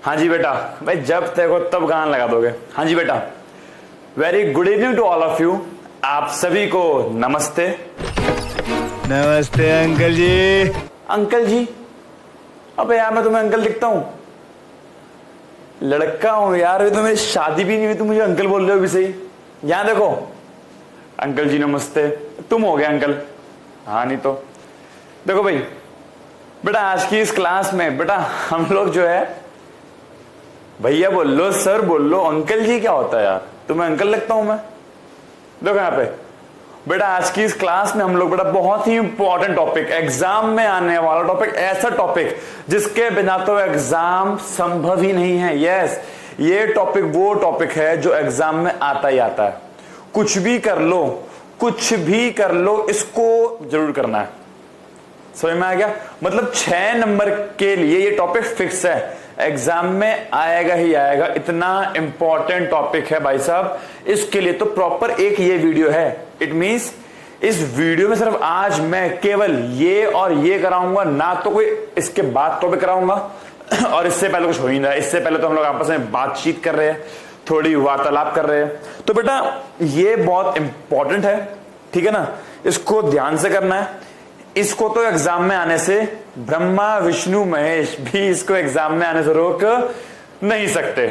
हाँ जी बेटा, भाई जब देखो तब गाना लगा दोगे। हाँ जी बेटा, very good evening to all of you. आप सभी को नमस्ते। नमस्ते अंकल जी। अंकल जी? अबे यार मैं तुम्हें अंकल दिखता हूं? लड़का हूं यार, अभी तो मेरी शादी भी नहीं हुई, तुम मुझे अंकल बोल रहे हो भी सही। यहां देखो, अंकल जी नमस्ते, तुम हो गए अंकल। हाँ नहीं तो देखो भाई बेटा, आज की इस क्लास में बेटा हम लोग जो है, भैया बोल लो, सर बोल लो, अंकल जी क्या होता है यार? तुम्हें अंकल लगता हूं मैं? देखो यहाँ पे बेटा, आज की इस क्लास में हम लोग बेटा बहुत ही इंपॉर्टेंट टॉपिक, एग्जाम में आने वाला टॉपिक, ऐसा टॉपिक जिसके बिना तो एग्जाम संभव ही नहीं है। यस, ये टॉपिक वो टॉपिक है जो एग्जाम में आता ही आता है। कुछ भी कर लो, कुछ भी कर लो, इसको जरूर करना है। समझ में आ गया? मतलब 6 नंबर के लिए ये टॉपिक फिक्स है, एग्जाम में आएगा ही आएगा। इतना इंपॉर्टेंट टॉपिक है भाई साहब, इसके लिए तो प्रॉपर एक ये वीडियो है। इट मींस इस वीडियो में सिर्फ आज मैं केवल ये और ये कराऊंगा, ना तो कोई इसके बाद टॉपिक कराऊंगा और इससे पहले कुछ हो ही नहीं रहा है। इससे पहले तो हम लोग आपस में बातचीत कर रहे हैं, थोड़ी वार्तालाप कर रहे हैं। तो बेटा ये बहुत इंपॉर्टेंट है, ठीक है ना? इसको ध्यान से करना है। इसको तो एग्जाम में आने से ब्रह्मा विष्णु महेश भी इसको एग्जाम में आने से रोक नहीं सकते।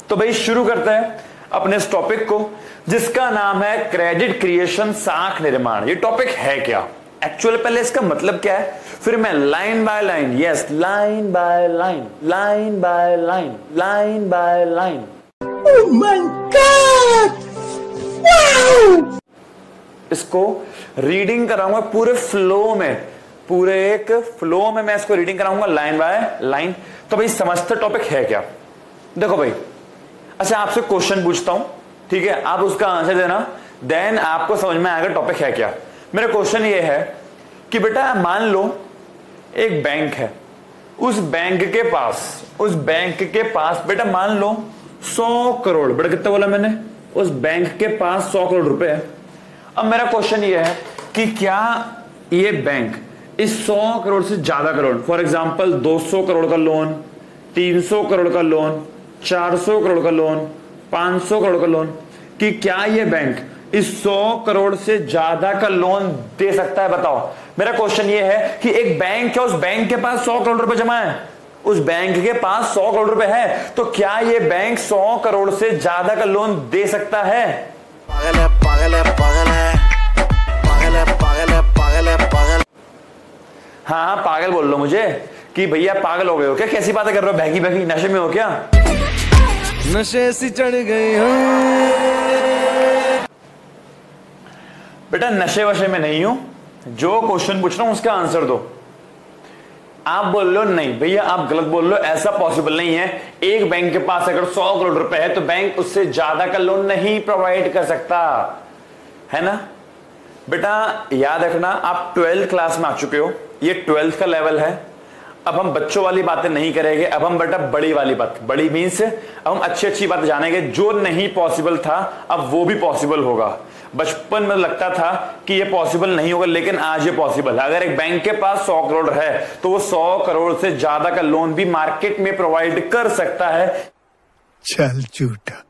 तो भाई शुरू करते हैं अपने इस टॉपिक को, जिसका नाम है क्रेडिट क्रिएशन, साख निर्माण। ये टॉपिक है क्या एक्चुअली? पहले इसका मतलब क्या है, फिर मैं line by line, yes line by line, line by line, line by line, oh my God, wow, इसको रीडिंग कराऊंगा पूरे फ्लो में, पूरे एक फ्लो में मैं इसको रीडिंग कराऊंगा लाइन बाय लाइन। तो भाई समझते टॉपिक है क्या? देखो भाई, अच्छा आपसे क्वेश्चन पूछता हूं, ठीक है? आप उसका आंसर देना, देन आपको समझ में आएगा टॉपिक है क्या। मेरा क्वेश्चन ये है कि बेटा मान लो एक बैंक है, उस बैंक के पास बेटा मान लो 100 करोड़, बेटा कितना बोला मैंने? उस बैंक के पास 100 करोड़ रुपए है। अब मेरा क्वेश्चन ये है कि क्या ये बैंक इस 100 करोड़ से ज्यादा करोड़, फॉर एग्जांपल 200 करोड़ का लोन, 300 करोड़ का लोन, 400 करोड़ का लोन, 500 करोड़ का लोन, कि क्या ये बैंक इस 100 करोड़ से ज्यादा का लोन दे सकता है? बताओ। मेरा क्वेश्चन ये है कि एक बैंक है, उस बैंक के पास 100 करोड़ रुपए जमा है, उस बैंक के पास 100 करोड़ रुपए है, तो क्या ये बैंक 100 करोड़ से ज्यादा का लोन दे सकता है? पागल है, पागल है, पागल है, पागल है, पागल है, पागल है, पागल। हाँ पागल बोल लो मुझे कि भैया पागल हो गए हो क्या? कैसी बातें कर रहे हो? बहकी बहकी नशे में हो क्या? नशे सी चढ़ गई हूं। बेटा नशे वशे में नहीं हूं, जो क्वेश्चन पूछ रहा हूं उसका आंसर दो। आप बोल लो नहीं भैया आप गलत बोल लो, ऐसा पॉसिबल नहीं है। एक बैंक के पास अगर 100 करोड़ रुपए है तो बैंक उससे ज्यादा का लोन नहीं प्रोवाइड कर सकता, है ना? बेटा याद रखना, आप 12th क्लास में आ चुके हो, ये 12th का लेवल है। अब हम बच्चों वाली बातें नहीं करेंगे, अब हम बेटा बड़ी वाली बात, बड़ी मीन्स अब हम अच्छी अच्छी बातें जानेंगे। जो नहीं पॉसिबल था अब वो भी पॉसिबल होगा। बचपन में लगता था कि ये पॉसिबल नहीं होगा, लेकिन आज ये पॉसिबल है। अगर एक बैंक के पास 100 करोड़ है तो वो 100 करोड़ से ज्यादा का लोन भी मार्केट में प्रोवाइड कर सकता है। चल झूठा।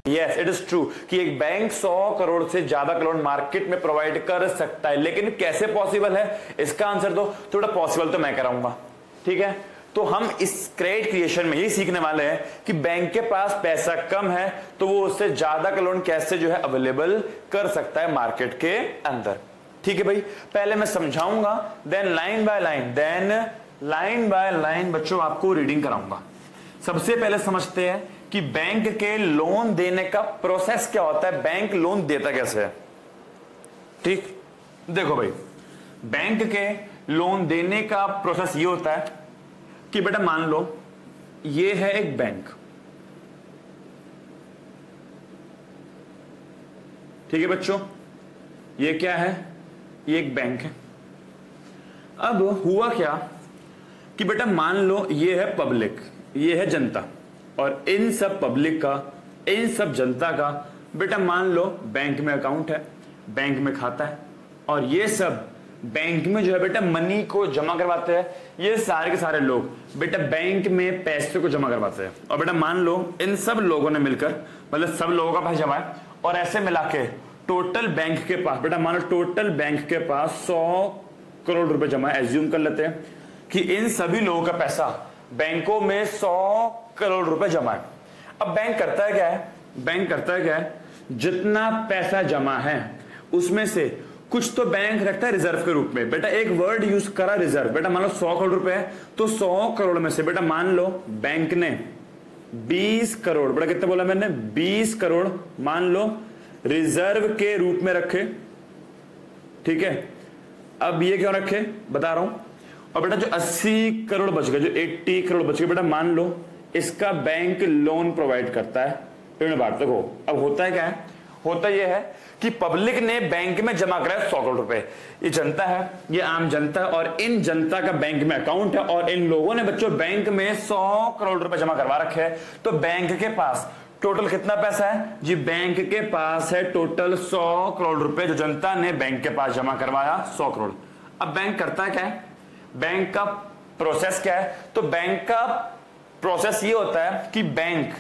यस इट इज ट्रू कि एक बैंक 100 करोड़ से ज्यादा का लोन मार्केट में प्रोवाइड कर सकता है, लेकिन कैसे पॉसिबल है इसका आंसर दो। थोड़ा पॉसिबल तो मैं कराऊंगा, ठीक है? तो हम इस क्रेडिट क्रिएशन में यही सीखने वाले हैं कि बैंक के पास पैसा कम है तो वो उससे ज्यादा का लोन कैसे जो है अवेलेबल कर सकता है मार्केट के अंदर। ठीक है भाई, पहले मैं समझाऊंगा, then line by line, then line by line बच्चों आपको रीडिंग कराऊंगा। सबसे पहले समझते हैं कि बैंक के लोन देने का प्रोसेस क्या होता है, बैंक लोन देता कैसे है। ठीक, देखो भाई बैंक के लोन देने का प्रोसेस ये होता है कि बेटा मान लो ये है एक बैंक, ठीक है बच्चों, ये क्या है? ये एक बैंक है। अब हुआ क्या कि बेटा मान लो ये है पब्लिक, ये है जनता, और इन सब पब्लिक का, इन सब जनता का बेटा मान लो बैंक में अकाउंट है। बैंक में खाता है और ये सब बैंक में जो है बेटा मनी को जमा करवाते हैं। ये सारे के सारे लोग बेटा बैंक में पैसे को जमा करवाते हैं। और बेटा मान लो इन सब लोगों ने मिलकर, मतलब सब लोगों का पैसा जमा है और ऐसे मिला के टोटल बैंक के पास, बेटा मान लो टोटल बैंक के पास 100 करोड़ रुपए जमा है। एज्यूम कर लेते हैं कि इन सभी लोगों का पैसा बैंकों में 100 करोड़ रुपए जमा है। अब बैंक करता है क्या है, बैंक करता है क्या है, जितना पैसा जमा है उसमें से कुछ तो बैंक रखता है रिजर्व के रूप में। बेटा एक वर्ड यूज करा रिजर्व। बेटा मान लो 100 करोड़ रुपए है तो 100 करोड़ में से बेटा मान लो बैंक ने 20 करोड़, बेटा कितने बोला मैंने, 20 करोड़ मान लो रिजर्व के रूप में रखे। ठीक है, अब ये क्यों रखे बता रहा हूं। और बेटा जो 80 करोड़ बच गए, जो 80 करोड़ बच गए, बेटा मान लो इसका बैंक लोन प्रोवाइड करता है। बात देखो अब होता है क्या है, होता यह है कि पब्लिक ने बैंक में जमा कराया 100 करोड़ रुपए। ये जनता है, ये आम जनता है और इन जनता का बैंक में अकाउंट है और इन लोगों ने बच्चों बैंक में 100 करोड़ रुपए जमा करवा रखे हैं। तो बैंक के पास टोटल कितना पैसा है जी, बैंक के पास है टोटल 100 करोड़ रुपए जो जनता ने बैंक के पास जमा करवाया 100 करोड़। अब बैंक करता है क्या है, बैंक का प्रोसेस क्या है, तो बैंक का प्रोसेस ये होता है कि बैंक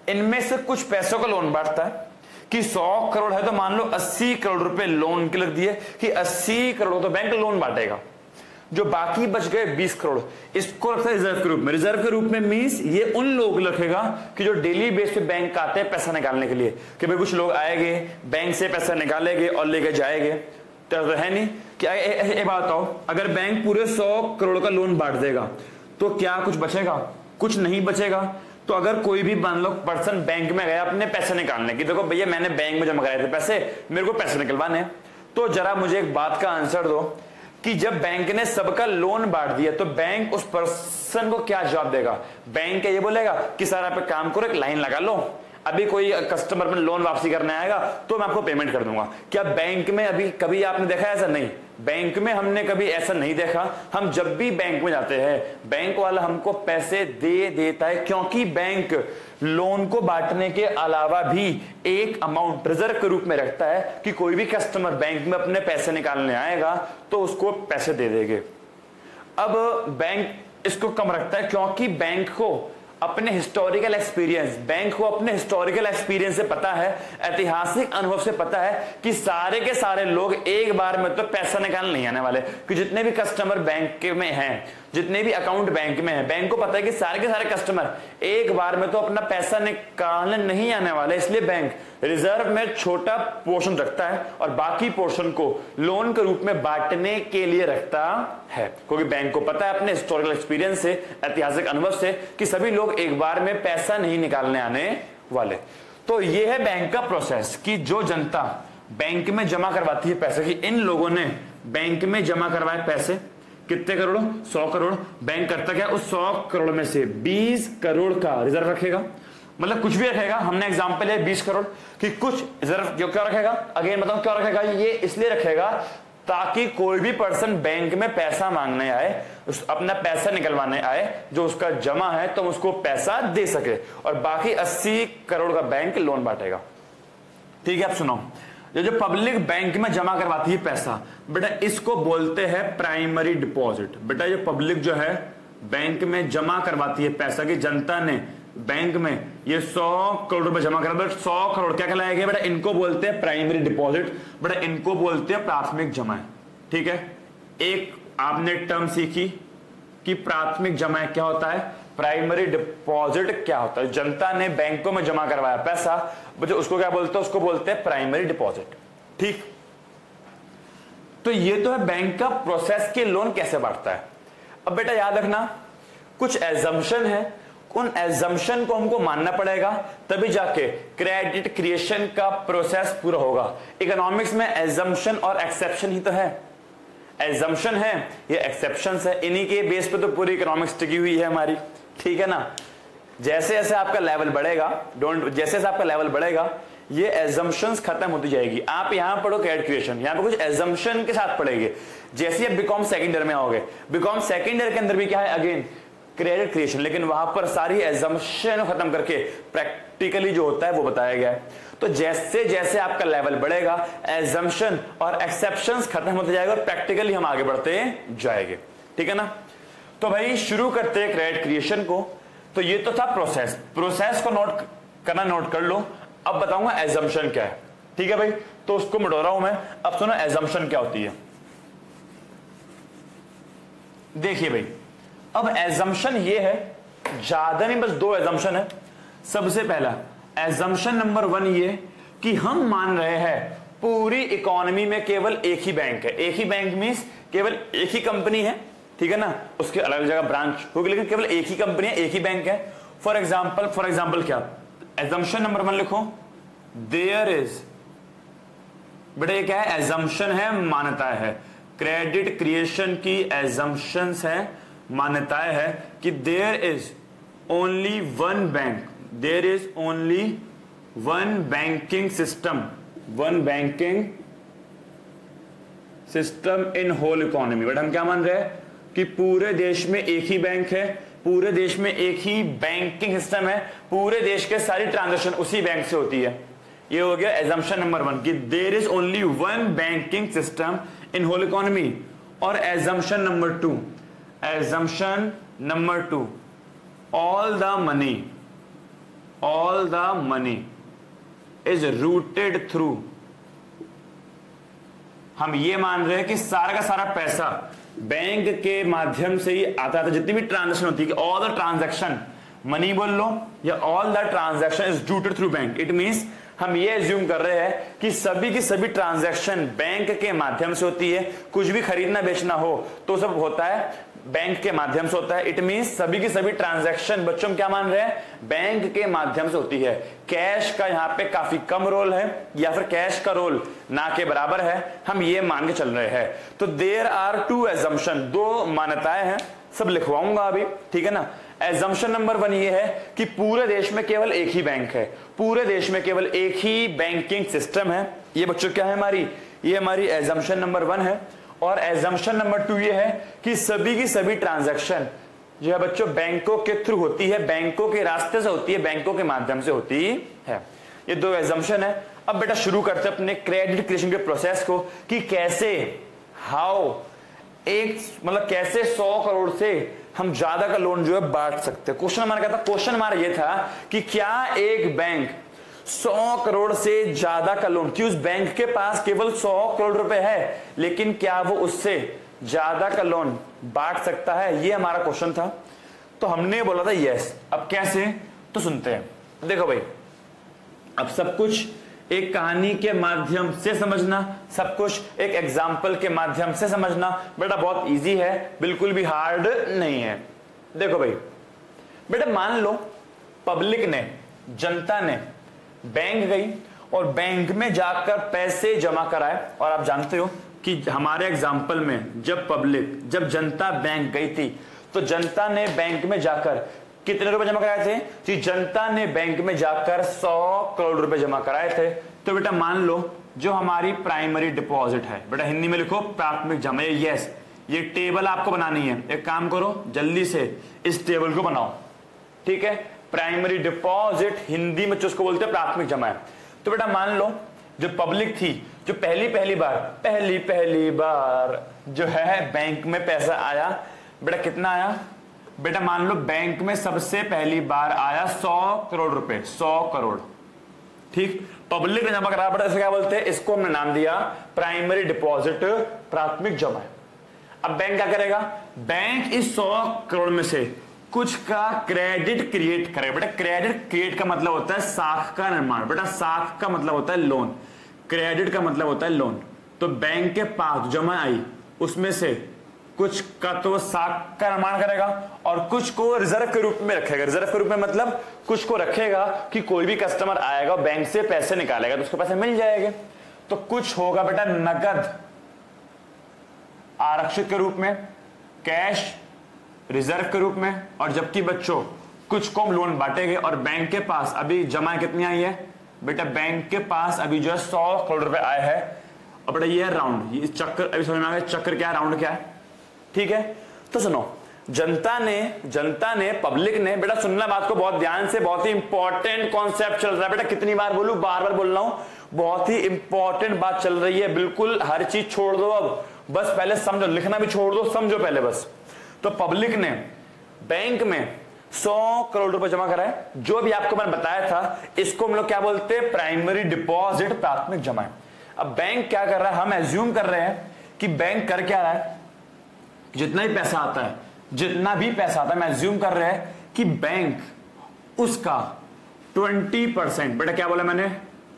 इनमें से कुछ पैसों का लोन बांटता है कि 100 करोड़ है तो मान लो 80 करोड़ रुपए लोन के लिख दिए कि 80 करोड़ तो बैंक लोन बांटेगा। जो बाकी बच गए 20 करोड़ इसको रखता है रिजर्व के रूप में। रिजर्व के रूप में मींस ये उन लोग रखेगा कि जो डेली बेस पे बैंक आते हैं पैसा निकालने के लिए, कि भाई कुछ लोग आएंगे बैंक से पैसा निकालेंगे और लेके जाएंगे। तो है नहीं कि ये बात बताओ, अगर बैंक पूरे 100 करोड़ का लोन बांट देगा तो क्या कुछ बचेगा, कुछ नहीं बचेगा। तो अगर कोई भी मान लो पर्सन बैंक में गया अपने पैसे निकालने की, देखो भैया मैंने बैंक में जमा कराए थे पैसे, मेरे को पैसे निकलवाने, तो जरा मुझे एक बात का आंसर दो कि जब बैंक ने सबका लोन बांट दिया तो बैंक उस पर्सन को क्या जवाब देगा। बैंक ये बोलेगा कि सर आप एक काम करो, एक लाइन लगा लो, अभी कोई कस्टमर में लोन वापसी करने आएगा तो मैं आपको पेमेंट कर दूंगा। क्या बैंक में अभी कभी आपने देखा ऐसा? नहीं, बैंक में हमने कभी ऐसा नहीं देखा। हम जब भी बैंक में जाते हैं बैंक वाला हमको पैसे दे देता है, क्योंकि बैंक लोन को बांटने के अलावा भी एक अमाउंट रिजर्व के रूप में रखता है कि कोई भी कस्टमर बैंक में अपने पैसे निकालने आएगा तो उसको पैसे दे देंगे। अब बैंक इसको कम रखता है क्योंकि बैंक को अपने हिस्टोरिकल एक्सपीरियंस, बैंक को अपने हिस्टोरिकल एक्सपीरियंस से पता है, ऐतिहासिक अनुभव से पता है कि सारे के सारे लोग एक बार में तो पैसा निकालने नहीं आने वाले। कि जितने भी कस्टमर बैंक में हैं, जितने भी अकाउंट बैंक में हैं, बैंक को पता है कि सारे के सारे कस्टमर एक बार में तो अपना पैसा निकालने नहीं आने वाले, इसलिए बैंक रिजर्व में छोटा पोर्शन रखता है और बाकी पोर्शन को लोन के रूप में बांटने के लिए रखता है। क्योंकि बैंक को पता है अपने हिस्टोरिकल एक्सपीरियंस से, ऐतिहासिक अनुभव से, कि सभी लोग एक बार में पैसा नहीं निकालने आने वाले। तो यह है बैंक का प्रोसेस कि जो जनता बैंक में जमा करवाती है पैसे, कि इन लोगों ने बैंक में जमा करवाए पैसे कितने करोड़, 100 करोड़। बैंक करता क्या, उस 100 करोड़ में से 20 करोड़ का रिजर्व रखेगा, मतलब कुछ भी रखेगा। हमने एग्जांपल है 20 करोड़ कि कुछ रिजर्व जो क्यों रखेगा, अगेन बताऊं क्यों रखेगा, ये इसलिए रखेगा ताकि कोई भी पर्सन बैंक में पैसा मांगने आए, अपना पैसा निकलवाने आए, जो उसका जमा है तो उसको पैसा दे सके, और बाकी 80 करोड़ का बैंक लोन बांटेगा। ठीक है, आप सुनो, ये जो पब्लिक बैंक में जमा करवाती है पैसा, बेटा इसको बोलते हैं प्राइमरी डिपॉजिट। बेटा ये पब्लिक जो है बैंक में जमा करवाती है पैसा, की जनता ने बैंक में ये 100 करोड़ रुपए जमा करा, 100 करोड़ क्या कहलाएगा बेटा, इनको बोलते हैं प्राइमरी डिपॉजिट। बेटा इनको बोलते हैं प्राथमिक जमा। ठीक है, एक आपने टर्म सीखी कि प्राथमिक जमा क्या होता है, प्राइमरी डिपॉजिट क्या होता है। जनता ने बैंकों में जमा करवाया पैसा, बच्चों उसको क्या बोलते हैं, उसको बोलते हैं प्राइमरी डिपॉजिट। ठीक, तो ये तो है बैंक का प्रोसेस के लोन कैसे बांटता है। अब बेटा याद रखना कुछ एजम्पशन है, उन एजम्पशन को हमको मानना पड़ेगा, तभी जाके क्रेडिट क्रिएशन का प्रोसेस पूरा होगा। इकोनॉमिक्स में एजम्पशन और एक्सेप्शन ही तो है। एजम्पशन है, ये एक्सेप्शंस है, इन्हीं के बेस पे तो पूरी इकोनॉमिक्स टिकी हुई है हमारी। ठीक है ना, जैसे जैसे आपका लेवल बढ़ेगा, जैसे जैसे आपका लेवल बढ़ेगा ये एजम्पशंस खत्म होती जाएगी। आप यहां पढ़ो क्रेडिट क्रिएशन, यहां पे कुछ एजम्पशन के साथ पढ़ेंगे। जैसे आप बीकॉम सेकंड ईयर में आओगे, बीकॉम सेकंड ईयर के अंदर भी क्या है, अगेन क्रेडिट क्रिएशन, लेकिन वहां पर सारी एजम्पशन खत्म करके प्रैक्टिकली जो होता है वो बताया गया है। तो जैसे जैसे आपका लेवल बढ़ेगा, एजम्पशन और एक्सेप्शंस खत्म होते जाएगा और प्रैक्टिकली हम आगे बढ़ते जाएंगे। ठीक है ना। तो भाई शुरू करते हैं क्रेडिट क्रिएशन को। तो ये तो था प्रोसेस को नोट कर लो। अब बताऊंगा एजम्पशन क्या है। ठीक है भाई, तो उसको मिटा रहा हूं मैं। अब सुनो एजम्पशन क्या होती है। देखिए भाई, अब एजम्पशन ये है, ज्यादा नहीं, बस 2 एजम्पशन है। सबसे पहला एजम्पशन नंबर 1 ये कि हम मान रहे हैं पूरी इकोनॉमी में केवल एक ही बैंक है। एक ही बैंक मींस केवल एक ही कंपनी है, ठीक है ना, उसके अलग अलग जगह ब्रांच होगी, लेकिन केवल एक ही कंपनी है, एक ही बैंक है। फॉर एग्जाम्पल क्या, एजम्पशन नंबर 1 लिखो, देयर इज, बेटा ये क्या है, एजम्पशन है, मान्यताएं है। क्रेडिट क्रिएशन की एजम्पशंस है, मान्यताएं है कि there is only one bank, there is only one banking system, one banking system in whole economy. But हम क्या मान रहे हैं कि पूरे देश में एक ही बैंक है, पूरे देश में एक ही बैंकिंग सिस्टम है, पूरे देश के सारी ट्रांजैक्शन उसी बैंक से होती है। ये हो गया एजम्पशन नंबर 1 कि there is only one banking system in whole economy. और assumption number 2, assumption number 2, all the money is routed through, हम ये मान रहे हैं कि सारा का सारा पैसा बैंक के माध्यम से ही आता था। जितनी भी ट्रांजैक्शन होती है, ऑल द ट्रांजैक्शन, मनी बोल लो या all the transaction is routed through bank. It means हम ये एज्यूम कर रहे हैं कि सभी की सभी ट्रांजैक्शन बैंक के माध्यम से होती है। कुछ भी खरीदना बेचना हो तो सब होता है बैंक के माध्यम से होता है। इट मींस सभी की सभी ट्रांजैक्शन बच्चों हम क्या मान रहे हैं, बैंक के माध्यम से होती है। कैश का यहां पे काफी कम रोल है या फिर कैश का रोल ना के बराबर है, हम ये मान के चल रहे हैं। तो देयर आर 2 एजम्पशन, 2 मान्यताएं हैं, सब लिखवाऊंगा अभी, ठीक है ना। एजम्पशन नंबर 1 ये है कि पूरे देश में केवल एक ही बैंक है, पूरे देश में केवल एक ही बैंकिंग सिस्टम है। ये बच्चों क्या है हमारी, ये हमारी एजम्पशन नंबर 1 है। और एजम्पशन नंबर 2 ये है कि सभी की सभी ट्रांजैक्शन जो है बच्चों बैंकों के थ्रू होती है, बैंकों के रास्ते से होती है, बैंकों के माध्यम से होती है। ये 2 एजम्पशन है। अब बेटा शुरू करते हैं अपने क्रेडिट क्रिएशन के प्रोसेस को कि कैसे, हाउ, एक मतलब कैसे 100 करोड़ से हम ज्यादा का लोन जो है बांट सकते हैं। क्वेश्चन हमारा क्या था, क्वेश्चन हमारा ये था कि क्या एक बैंक 100 करोड़ से ज्यादा का लोन, कि उस बैंक के पास केवल 100 करोड़ रुपए है लेकिन क्या वो उससे ज्यादा का लोन बांट सकता है, ये हमारा क्वेश्चन था। तो हमने बोला था यस। अब कैसे, तो सुनते हैं। देखो भाई, अब सब कुछ एक कहानी के माध्यम से समझना, सब कुछ एक एग्जाम्पल के माध्यम से समझना बेटा बहुत इजी है, बिल्कुल भी हार्ड नहीं है। देखो भाई बेटा, मान लो पब्लिक ने, जनता ने बैंक गई और बैंक में जाकर पैसे जमा कराए। और आप जानते हो कि हमारे एग्जाम्पल में जब जनता बैंक गई थी तो जनता ने बैंक में जाकर कितने रुपए जमा कराए थे जी, जनता ने बैंक में जाकर 100 करोड़ रुपए जमा कराए थे। तो बेटा मान लो जो हमारी प्राइमरी डिपॉजिट है, बेटा हिंदी में लिखो प्राथमिक जमा। यस, ये टेबल आपको बनानी है। एक काम करो, जल्दी से इस टेबल को बनाओ, ठीक है। प्राइमरी डिपॉजिट हिंदी में उसको बोलते हैं प्राथमिक जमा है। तो बेटा मान लो जो पब्लिक थी, जो पहली बार जो है बैंक में पैसा आया, बेटा कितना आया, बेटा मान लो बैंक में सबसे पहली बार आया 100 करोड़ रुपए, 100 करोड़, ठीक। पब्लिक ने जमा करा, बेटा इसे क्या बोलते हैं, इसको हमने नाम दिया प्राइमरी डिपॉजिट, प्राथमिक जमा। अब बैंक क्या करेगा, बैंक इस 100 करोड़ में से कुछ का क्रेडिट क्रिएट करेगा। बेटा क्रेडिट क्रिएट का मतलब होता है साख का निर्माण, बेटा साख का मतलब होता है लोन, क्रेडिट का मतलब होता है लोन। तो बैंक के पास जमा आई उसमें से कुछ का तो साख का निर्माण करेगा और कुछ को रिजर्व के रूप में रखेगा। रिजर्व के रूप में मतलब कुछ को रखेगा कि कोई भी कस्टमर आएगा बैंक से पैसे निकालेगा तो उसको पैसे मिल जाएंगे। तो कुछ होगा बेटा नगद आरक्षित के रूप में, कैश रिजर्व के रूप में, और जबकि बच्चों कुछ को हम लोन बांटेंगे। और बैंक के पास अभी जमा कितनी आई है, बेटा बैंक के पास अभी जो है 100 करोड़ रुपए आए हैं। और बेटा ये है राउंड, ये चक्कर अभी समझ में आ गया, चक्कर क्या है, राउंड क्या है, ठीक है। तो सुनो, जनता ने पब्लिक ने, बेटा सुनना बात को बहुत ध्यान से, बहुत ही इंपॉर्टेंट कॉन्सेप्ट चल रहा है बेटा, कितनी बार बोलूं, बार बार बोल रहा हूं, बहुत ही इंपॉर्टेंट बात चल रही है, बिल्कुल हर चीज छोड़ दो अब, बस पहले समझो, लिखना भी छोड़ दो, समझो पहले बस। तो पब्लिक ने बैंक में 100 करोड़ रुपए जमा करा है, जो भी आपको मैंने बताया था, इसको हम लोग क्या बोलते हैं, प्राइमरी डिपॉजिट, प्राथमिक जमा। अब बैंक क्या कर रहा है, हम एज्यूम कर रहे हैं कि बैंक कर क्या रहा है, जितना भी पैसा आता है, मैं एज्यूम कर रहे हैं कि बैंक उसका 20%, बेटा क्या बोला मैंने,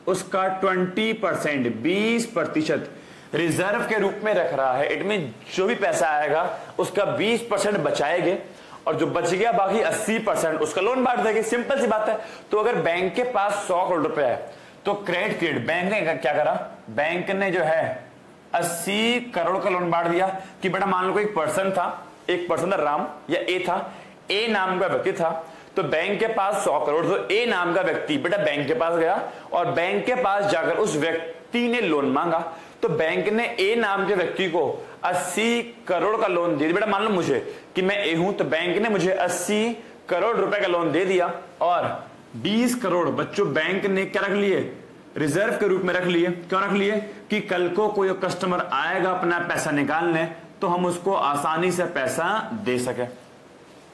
उसका 20%, 20% रिजर्व के रूप में रख रहा है। इट मीन जो भी पैसा आएगा उसका 20% बचाएंगे और जो बच गया बाकी 80% उसका लोन बांट देंगे, सिंपल सी बात है। तो अगर बैंक के पास 100 करोड़ रुपए है तो क्रेडिट बैंक ने क्या करा, बैंक ने जो है 80 करोड़ का लोन बांट दिया कि बेटा मान लो कोई एक पर्सन था राम या ए था, ए नाम का व्यक्ति था, तो बैंक के पास 100 करोड़, तो ए नाम का व्यक्ति बेटा बैंक के पास गया और बैंक के पास जाकर उस व्यक्ति ने लोन मांगा, तो बैंक ने ए नाम के व्यक्ति को 80 करोड़ का लोन दे दिया। बेटा मान लो मुझे कि मैं ए हूं, तो बैंक ने मुझे 80 करोड़ रुपए का लोन दे दिया और 20 करोड़ बच्चों बैंक ने क्या रख लिए, रिजर्व के रूप में रख लिए। क्यों रख लिए, कि कल को कोई कस्टमर आएगा अपना पैसा निकालने तो हम उसको आसानी से पैसा दे सके।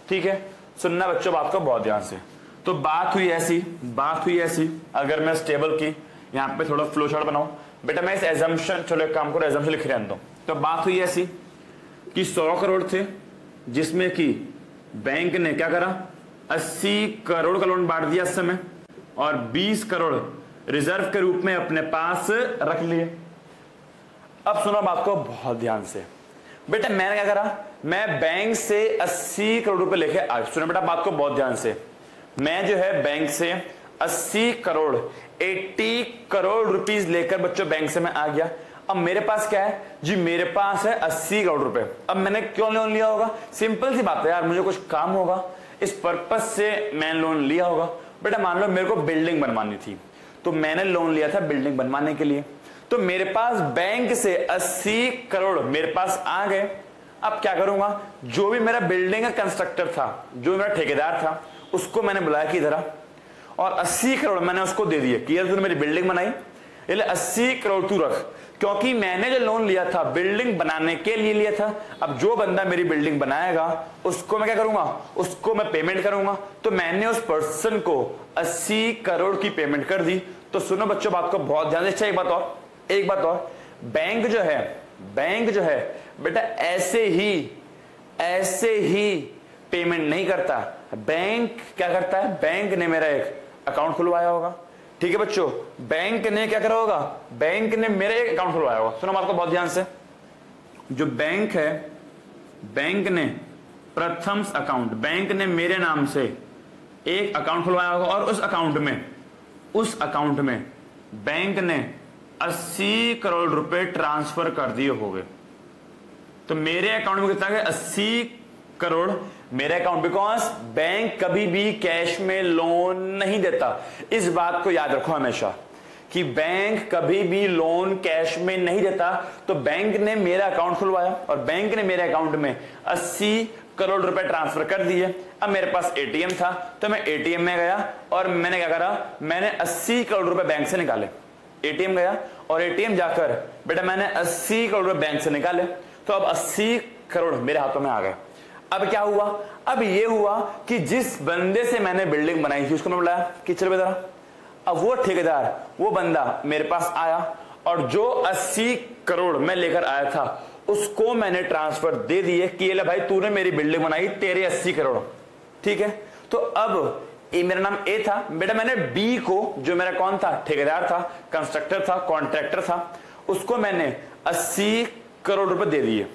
ठीक है, सुनना बच्चों बात को बहुत ध्यान से। तो बात हुई ऐसी, अगर मैं स्टेबल की यहां पे थोड़ा फ्लो चार्ट बनाऊं, बेटा मैं इस एजम्पशन, चलो एक काम करो एजम्पशन लिख रहने दो। तो बात हुई ऐसी कि 100 करोड़ थे जिसमें कि बैंक ने क्या करा, 80 करोड़ का लोन बांट दिया इस समय और 20 करोड़ रिजर्व के रूप में अपने पास रख लिए। अब सुनो बात को बहुत ध्यान से, बेटा मैंने क्या करा, मैं बैंक से 80 करोड़ रुपए लेके आया। सुनो बेटा बात को बहुत ध्यान से, मैं जो है बैंक से 80 करोड़ 80 करोड़ रुपीस लेकर बच्चों बैंक से मैं आ गया। अब मेरे पास क्या है जी, मेरे पास है 80 करोड़ रुपए। अब मैंने क्यों लोन लिया होगा, सिंपल सी बात है यार, मुझे कुछ काम होगा, इस पर्पस से मैं लोन लिया होगा। बेटा मान लो मेरे को बिल्डिंग बनवानी थी तो मैंने लोन लिया था बिल्डिंग बनवाने के लिए, तो मेरे पास बैंक से 80 करोड़ मेरे पास आ गए। अब क्या करूंगा, जो भी मेरा बिल्डिंग का कंस्ट्रक्टर था, जो मेरा ठेकेदार था, उसको मैंने बुलाया कि इधर आ, और 80 करोड़ मैंने उसको दे दिए कि यार तूने मेरी बिल्डिंग बनाई, ये 80 करोड़ तू रख, क्योंकि मैंने जो लोन लिया था बिल्डिंग बनाने के लिए लिया था। अब जो बंदा मेरी बिल्डिंग बनाएगा उसको मैं क्या करूंगा, उसको मैं पेमेंट करूंगा। तो मैंने उस पर्सन को 80 करोड़ की पेमेंट कर दी। तो सुनो बच्चों बात को बहुत ध्यान से, एक बात और, बैंक जो है बेटा ऐसे ही पेमेंट नहीं करता। बैंक क्या करता है, बैंक ने मेरा एक अकाउंट खुलवाया होगा। ठीक है बच्चों, बैंक ने क्या करा होगा, बैंक ने मेरा एक अकाउंट खुलवाया होगा। सुनो बात को बहुत ध्यान से, जो बैंक है, बैंक ने प्रथम अकाउंट, बैंक ने मेरे नाम से एक अकाउंट खुलवाया होगा और उस अकाउंट में बैंक ने 80 करोड़ रुपए ट्रांसफर कर दिए होंगे। तो मेरे अकाउंट में कितना है, 80 करोड़ मेरे अकाउंट, बिकॉज बैंक कभी भी कैश में लोन नहीं देता। इस बात को याद रखो हमेशा कि बैंक कभी भी लोन कैश में नहीं देता। तो बैंक ने मेरा अकाउंट खुलवाया और बैंक ने मेरे अकाउंट में 80 करोड़ रुपए ट्रांसफर कर दिए। अब मेरे पास एटीएम था तो मैं एटीएम में गया और मैंने क्या करा, मैंने 80 करोड़ रुपए बैंक से निकाले। एटीएम गया और एटीएम जाकर बेटा मैंने 80 करोड़ रुपए बैंक से निकाले। तो अब 80 करोड़ मेरे हाथों में आ गए। अब क्या हुआ, अब ये हुआ कि जिस बंदे से मैंने बिल्डिंग बनाई थी उसको मैं बुलाया कि चलो बेटा, अब वो ठेकेदार, वो बंदा मेरे पास आया और जो 80 करोड़ मैं लेकर आया था उसको मैंने ट्रांसफर दे दिए कि ये ले भाई तूने मेरी बिल्डिंग बनाई, तेरे 80 करोड़। ठीक है, तो अब ये मेरा नाम ए था, बेटा मैंने बी को, जो मेरा कौन था, ठेकेदार था, कंस्ट्रक्टर था, कॉन्ट्रैक्टर था, उसको मैंने 80 करोड़ रुपए दे दिए।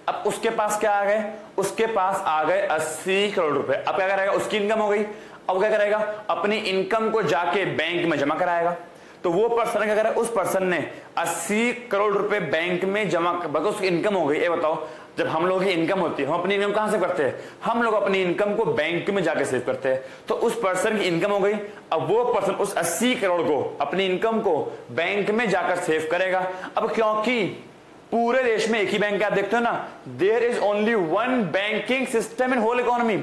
अब उसके पास क्या आ गए, उसके पास आ गए 80 करोड़ रुपए। अब क्या करेगा, उसकी इनकम हो गई। अब क्या करेगा, अपनी इनकम को जाके बैंक में जमा कराएगा। तो वो पर्सन क्या करेगा, उस पर्सन ने 80 करोड़ रुपए बैंक में जमा, उसकी इनकम हो गई। ये बताओ, जब हम लोगों की इनकम होती है, हम अपनी इनकम कहां से करते हैं, हम लोग अपनी इनकम को बैंक में जाके सेव करते हैं। तो उस पर्सन की इनकम हो गई। अब वो पर्सन उस 80 करोड़ को, अपनी इनकम को बैंक में जाकर सेव करेगा। अब क्योंकि पूरे देश में एक ही बैंक है, आप देखते हो ना, there is only one banking system in whole economy,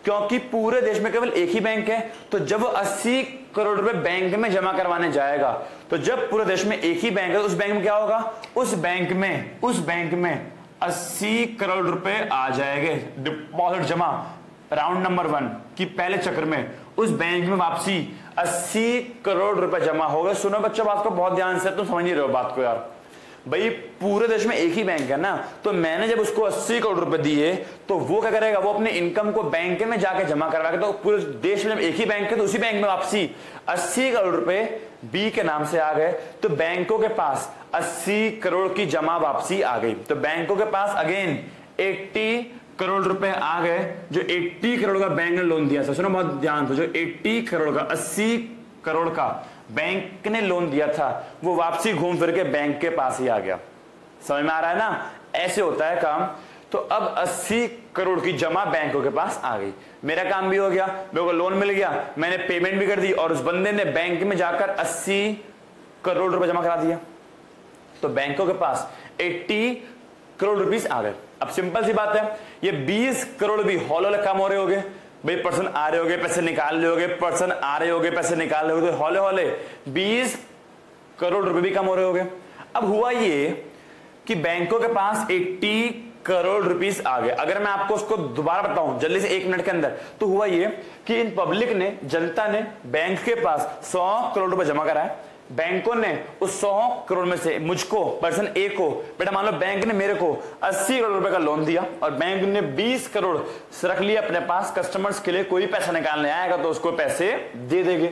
क्योंकि पूरे देश में केवल एक ही बैंक है। तो जब 80 करोड़ रुपए बैंक में जमा करवाने जाएगा, तो जब पूरे देश में एक ही बैंक है, उस बैंक में क्या होगा, उस बैंक में 80 करोड़ रुपए आ जाएंगे डिपॉजिट जमा, राउंड नंबर 1 कि पहले चक्र में उस बैंक में वापसी 80 करोड़ रुपए जमा हो गए। सुनो बच्चों बात को बहुत ध्यान से, तुम समझ नहीं रहे हो बात को यार। भाई पूरे देश में एक ही बैंक है ना, तो मैंने जब उसको 80 करोड़ रुपए दिए तो वो क्या करेगा, वो अपने इनकम को बैंक में जाके जमा करवाएगा। तो पूरे देश में जब एक ही बैंक है तो उसी बैंक में वापसी 80 करोड़ रुपए बी के नाम से आ गए। तो बैंकों के पास 80 करोड़ की जमा वापसी आ गई। तो बैंकों के पास अगेन 80 करोड़ रुपए आ गए, जो 80 करोड़ का बैंक ने लोन दिया था। सुनो बहुत ध्यान से, जो 80 करोड़ का 80 करोड़ का बैंक ने लोन दिया था वो वापसी घूम फिर के बैंक के पास ही आ गया। समझ में आ रहा है ना, ऐसे होता है काम। तो अब 80 करोड़ की जमा बैंकों के पास आ गई, मेरा काम भी हो गया, मेरे को लोन मिल गया, मैंने पेमेंट भी कर दी और उस बंदे ने बैंक में जाकर 80 करोड़ रुपए जमा करा दिया। तो बैंकों के पास 80 करोड़ रुपीस आ गए। अब सिंपल सी बात है, ये 20 करोड़ भी हौले हौले काम हो रहे होंगे। भाई पर्सन आ रहे होगे पैसे निकाल रहे होगे, पर्सन आ रहे होगे पैसे निकाल रहे होगे, तो हौले हौले 20 करोड़ रुपए भी कम हो रहे होंगे। अब हुआ ये कि बैंकों के पास 80 करोड़ रुपीस आ गए। अगर मैं आपको उसको दोबारा बताऊं जल्दी से 1 मिनट के अंदर, तो हुआ ये कि इन पब्लिक ने, जनता ने बैंक के पास 100 करोड़ रुपए जमा कराए। बैंकों ने उस 100 करोड़ में से मुझको, पर्सन ए को, बेटा मान लो बैंक ने मेरे को 80 करोड़ रुपए का लोन दिया और बैंक ने 20 करोड़ रख लिया अपने पास कस्टमर्स के लिए, कोई पैसा निकालने आएगा तो उसको पैसे दे देंगे।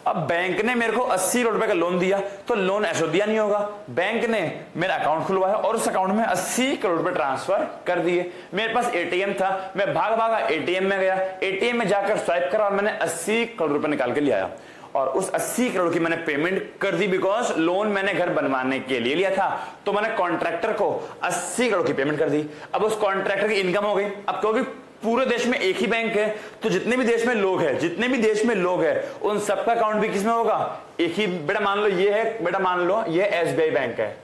अब बैंक ने मेरे को 80 करोड़ रुपए का लोन दिया तो लोन ऐसे दिया नहीं होगा, बैंक ने मेरा अकाउंट खुलवाया और उस अकाउंट में 80 करोड़ रुपए ट्रांसफर कर दिए। मेरे पास एटीएम था, मैं भागा एटीएम में गया, एटीएम में जाकर स्वाइप करा और मैंने 80 करोड़ रुपए निकाल के ले आया और उस 80 करोड़ की मैंने पेमेंट कर दी, बिकॉज लोन मैंने घर बनवाने के लिए लिया था। तो मैंने कॉन्ट्रैक्टर को 80 करोड़ की पेमेंट कर दी। अब उस कॉन्ट्रैक्टर की इनकम हो गई। अब क्योंकि पूरे देश में एक ही बैंक है, तो जितने भी देश में लोग हैं उन सबका अकाउंट भी किसमें होगा, एक ही। बेटा मान लो ये है, बेटा मान लो ये एसबीआई बैंक है,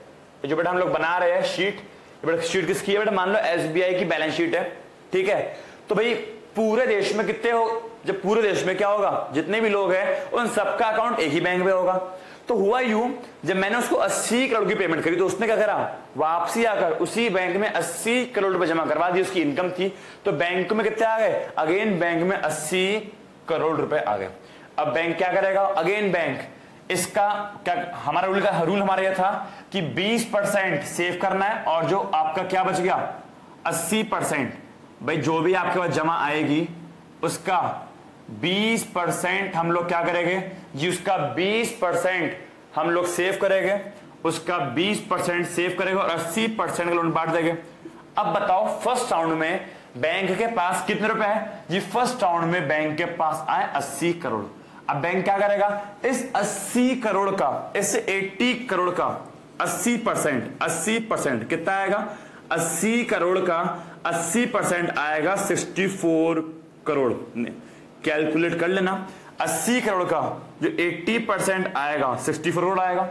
जो बेटा हम लोग बना रहे हैं शीट, बेटा शीट किसकी है, बेटा मान लो एसबीआई की बैलेंस शीट है, ठीक है। तो भाई पूरे देश में कितने हो, जब पूरे देश में क्या होगा, जितने भी लोग हैं उन सबका अकाउंट एक ही बैंक में होगा। तो हुआ यूं, जब मैंने उसको 80 करोड़ की पेमेंट करी तो उसने क्या करा, वापसी आकर उसी बैंक में 80 करोड़ रुपए जमा करवा दी, उसकी इनकम थी। तो बैंक में कितने आ गए, अगेन बैंक में 80 करोड़ रुपए आ गए। अब बैंक क्या करेगा, अगेन बैंक इसका क्या, हमारा रूल हमारा यह था कि 20% सेव करना है और जो आपका क्या बच गया 80%, भाई जो भी आपके पास जमा आएगी उसका 20% हम लोग क्या करेंगे जी, उसका 20% हम लोग सेव करेंगे, उसका 20% सेव करेंगे और 80% का लोन बांट देंगे। अब बताओ फर्स्ट राउंड में बैंक के पास कितने रुपए है जी, फर्स्ट राउंड में बैंक के पास आए 80 करोड़। अब बैंक क्या करेगा, इस 80 करोड़ का, इस 80 करोड़ का 80% कितना आएगा, 80 करोड़ का 80% आएगा 64 करोड़। कैलकुलेट कर लेना, 80 करोड़ का जो 80% आएगा 64 करोड़ आएगा।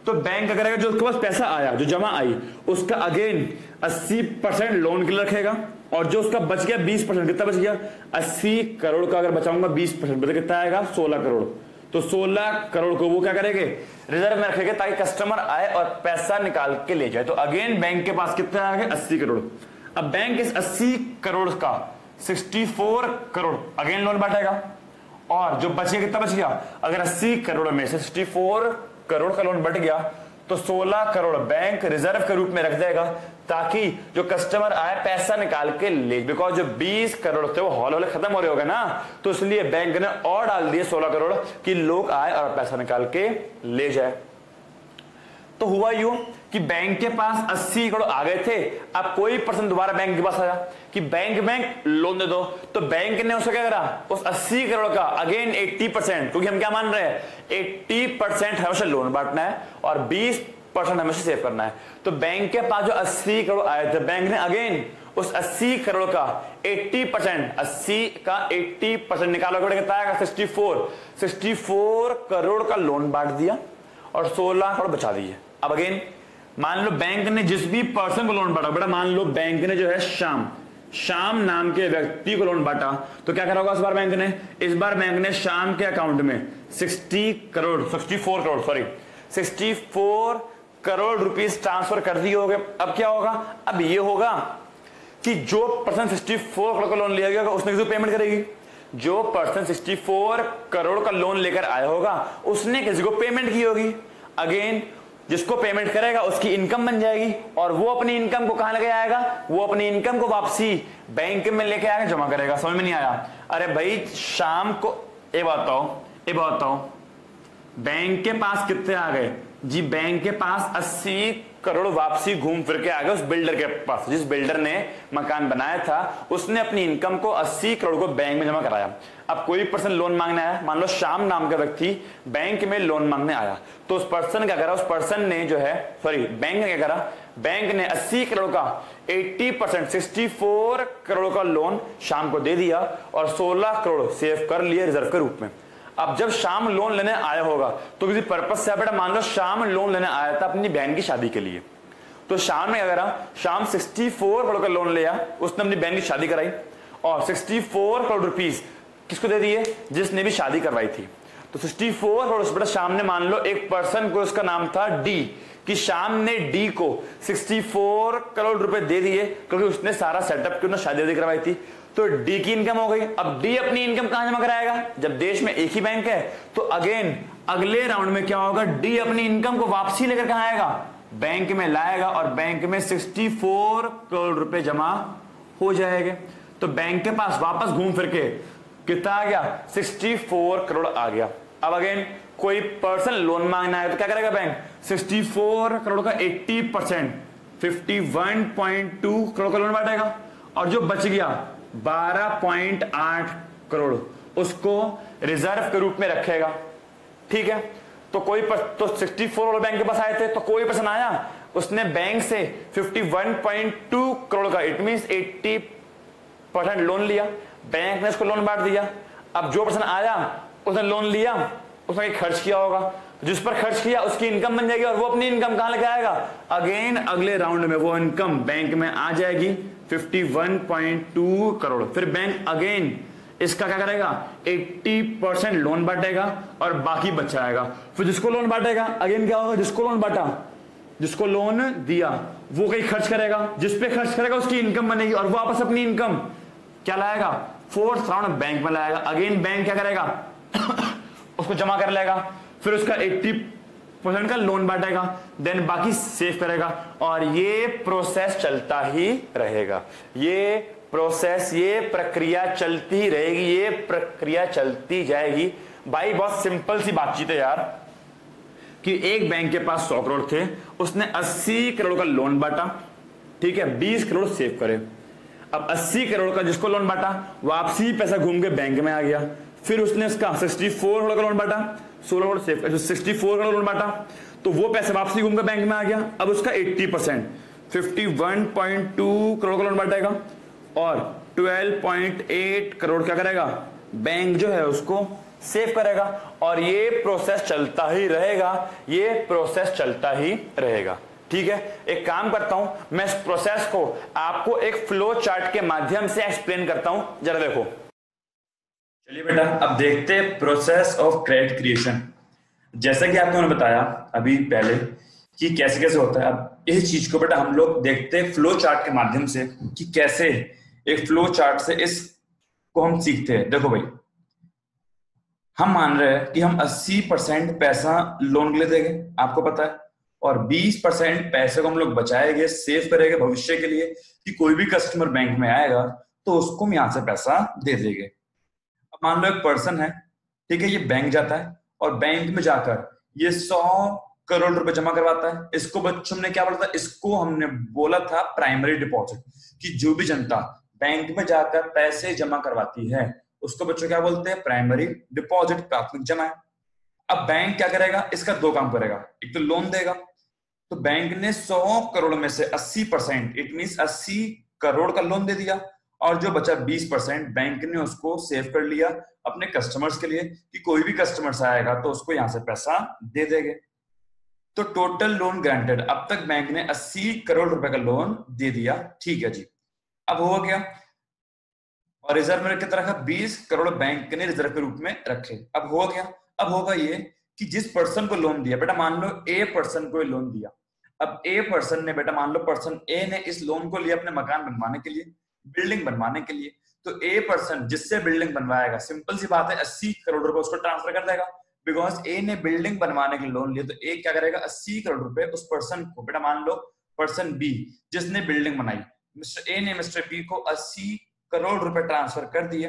तो बैंक क्या करेगा, जो उसके पास पैसा आया, जो जमा आई, उसका अगेन 80% लोन के लिए रखेगा और जो उसका बच गया 20%, कितना बच गया 80 करोड़ का अगर बचाऊंगा 20% बचा, कितना आएगा 16 करोड़। तो 16 करोड़ को वो क्या करेंगे, रिजर्व में रखेंगे ताकि कस्टमर आए और पैसा निकाल के ले जाए। तो अगेन बैंक के पास कितना आ गया 80 करोड़। अब बैंक इस 80 करोड़ का 64 करोड़ अगेन लोन बांटेगा और जो बच गया कितना बच गया, अगर 80 करोड़ में 64 करोड़ का लोन बट गया तो 16 करोड़ बैंक रिजर्व के रूप में रख देगा ताकि जो कस्टमर आए पैसा निकाल के ले, बिकॉज जो 20 करोड़ थे वो हौले हौले खत्म हो रहे होगा ना, तो इसलिए बैंक ने और डाल दिए 16 करोड़ कि लोग आए और पैसा निकाल के ले जाए। तो हुआ यूं कि बैंक के पास 80 करोड़ आ गए थे। अब कोई पर्सन दोबारा बैंक के पास आया कि बैंक लोन दे दो, तो बैंक ने उसे क्या करा, उस 80 करोड़ का अगेन 80%, क्योंकि हम क्या मान रहे हैं 80% हमेशा लोन बांटना है और 20% हमेशा सेव करना है। तो बैंक के पास जो 80 करोड़ आए थे, बैंक ने अगेन उस 80 करोड़ का 80%, 80 का 80% निकालो, कितना आएगा 64 करोड़ का लोन बांट दिया और 16 करोड़ बचा दिए। अब अगेन मान लो बैंक ने जिस भी पर्सन को लोन बांटा, बेटा मान लो बैंक ने जो है श्याम नाम के व्यक्ति को लोन बांटा, तो क्या करा होगा इस बार बैंक ने? इस बार बैंक ने श्याम के अकाउंट में 64 करोड़ रुपीस ट्रांसफर कर दिए होंगे। अब क्या होगा? अब ये होगा कि जो पर्सन 64 करोड़ का लोन लिया गया उसने किसी को पेमेंट करेगी। जो पर्सन 64 करोड़ का लोन लेकर आया होगा उसने किसी को पेमेंट की होगी। अगेन जिसको पेमेंट करेगा उसकी इनकम बन जाएगी और वो अपनी इनकम को कहां लेके आएगा? वो अपनी इनकम को वापसी बैंक में लेके आएगा, जमा करेगा। समझ में नहीं आया? अरे भाई शाम को ये बताओ बैंक के पास कितने आ गए जी? बैंक के पास 80 करोड़ वापसी घूम फिर के आ गए उस बिल्डर के पास। जिस बिल्डर ने मकान बनाया था उसने अपनी इनकम को 80 करोड़ को बैंक में जमा कराया। अब कोई पर्सन लोन मांगने आया, मान लो श्याम नाम का व्यक्ति बैंक में लोन मांगने आया, तो उस पर्सन क्या करा? उस पर्सन ने जो है बैंक ने क्या करा? बैंक ने 80 करोड़ का 80% 64 करोड़ का लोन श्याम को दे दिया और 16 करोड़ सेव कर लिए रिजर्व के रूप में। अब जब श्याम लोन लेने आया होगा तो किसी पर्पस से, बेटा मान लो श्याम लोन लेने आया था अपनी बहन की शादी के लिए, तो श्याम ने क्या करा? श्याम 64 करोड़ का लोन लिया, उसने अपनी बहन की शादी कराई और 64 करोड़ रुपीस किसको दे दिए? जिसने भी शादी करवाई थी। तो 64 करोड़ बेटा श्याम ने, मान लो एक पर्सन को, उसका नाम था डी, कि श्याम ने डी को 64 करोड़ रुपए दे दिए क्योंकि उसने सारा सेटअप की, शादी करवाई थी। तो डी की इनकम हो गई। अब डी अपनी इनकम कहां जमा कराएगा? जब देश में एक ही बैंक है तो अगेन अगले राउंड में क्या होगा? डी अपनी इनकम को वापसी लेकर कहां आएगा? बैंक में लाएगा और बैंक में 64 करोड़ रुपए जमा हो जाएंगे। तो बैंक के पास वापस घूम फिर के कितना आ गया? 64 करोड़ आ गया। अब अगेन कोई पर्सन लोन मांगना है तो क्या करेगा बैंक? 64 करोड़ का 80% 51.2 करोड़ का लोन बांटेगा और जो बच गया 12.8 करोड़ उसको रिजर्व के रूप में रखेगा। ठीक है? तो 64 करोड़ बैंक के पास आए थे, तो कोई पर्सन आया, उसने बैंक से 51.2 करोड़ का, इट मींस 80% लोन लिया, बैंक ने उसको लोन बांट दिया। अब जो पर्सन आया उसने लोन लिया, उसने खर्च किया होगा, जिस पर खर्च किया उसकी इनकम बन जाएगी और वो अपनी इनकम कहां लेके आएगा? अगेन अगले राउंड में वो इनकम बैंक में आ जाएगी 51.2 करोड़। फिर बैंक अगेन इसका क्या करेगा? 80% लोन बांटेगा और बाकी बचाएगा। फिर जिसको लोन बांटेगा अगेन क्या होगा? जिसको लोन बांटा, जिसको लोन दिया वो कहीं खर्च करेगा, जिस पे खर्च करेगा उसकी इनकम बनेगी और वो वापस अपनी इनकम क्या लाएगा? फोर्थ राउंड बैंक में लाएगा। अगेन बैंक क्या करेगा? उसको जमा कर लेगा, फिर उसका 80% का लोन बांटेगा, देन बाकी सेव करेगा और ये प्रोसेस चलता ही रहेगा। ये प्रोसेस, ये प्रक्रिया चलती ही रहेगी, ये प्रक्रिया चलती जाएगी। भाई बहुत सिंपल सी बातचीत है यार, कि एक बैंक के पास 100 करोड़ थे, उसने 80 करोड़ का लोन बांटा, ठीक है, 20 करोड़ सेव करे। अब 80 करोड़ का जिसको लोन बांटा वापसी पैसा घूम के बैंक में आ गया। फिर उसने इसका 64 करोड़ का लोन बांटा, 16 करोड़ सेव, 64 करोड़ लोन बांटा तो वो पैसा वापसी घूम के बैंक में आ गया। अब उसका 80% 51.2 करोड़ का लोन बांटेगा और 12.8 करोड़ क्या करेगा? बैंक जो है उसको सेव करेगा और ये प्रोसेस चलता ही रहेगा, ये प्रोसेस चलता ही रहेगा। ठीक है? एक काम करता हूं, मैं इस प्रोसेस को आपको एक फ्लो चार्ट के माध्यम से एक्सप्लेन करता हूं, जरा देखो। चलिए बेटा अब देखते हैं प्रोसेस ऑफ क्रेडिट क्रिएशन। जैसा कि आपको मैंने बताया अभी पहले कि कैसे कैसे होता है, अब इस चीज को बेटा हम लोग देखते हैं फ्लो चार्ट के माध्यम से कि कैसे एक फ्लो चार्ट से इसको हम सीखते हैं। देखो भाई, हम मान रहे हैं कि हम 80% पैसा लोन के लिए देंगे, आपको पता है, और 20% पैसे को हम लोग बचाएंगे, सेव करेंगे भविष्य के लिए, कि कोई भी कस्टमर बैंक में आएगा तो उसको हम यहां से पैसा दे देंगे। अब मान लो एक पर्सन है, ठीक है, ये बैंक जाता है और बैंक में जाकर ये 100 करोड़ रुपए जमा करवाता है। इसको बच्चों ने क्या बोला था? इसको हमने बोला था प्राइमरी डिपॉजिट, कि जो भी जनता बैंक में जाकर पैसे जमा करवाती है उसको बच्चों क्या बोलते हैं? प्राइमरी डिपॉजिट, प्राथमिक जमा। अब बैंक क्या करेगा? इसका दो काम करेगा, एक तो लोन देगा, तो बैंक ने 100 करोड़ में से 80%, इट मींस 80 करोड़ का लोन दे दिया और जो बचा 20% बैंक ने उसको सेव कर लिया अपने कस्टमर्स के लिए, कि कोई भी कस्टमर्स आएगा तो उसको यहां से पैसा दे देंगे। तो टोटल लोन ग्रांटेड, अब तक बैंक ने 80 करोड़ रुपए का लोन दे दिया, ठीक है जी। अब हो गया, और रिजर्व में कितना रखा, 20 करोड़ बैंक ने रिजर्व के रूप में रखे। अब हो गया, अब होगा ये कि जिस पर्सन को लोन दिया, बेटा मान लो ए पर्सन को लोन दिया, अब ए पर्सन ने, बेटा मान लो पर्सन ए ने इस लोन को लिया अपने मकान बनवाने के लिए, बिल्डिंग बनवाने के लिए, तो ए पर्सन जिससे बिल्डिंग बनवाएगा, सिंपल सी बात है 80 करोड़ रुपए उसको ट्रांसफर कर देगा, बिकॉज ए ने बिल्डिंग बनवाने के लिए लोन लिया, तो ए क्या करेगा, 80 करोड़ रुपए उस पर्सन को, बेटा मान लो पर्सन बी जिसने बिल्डिंग बनाई, मिस्टर ए ने मिस्टर बी को 80 करोड़ रुपए ट्रांसफर कर दिए।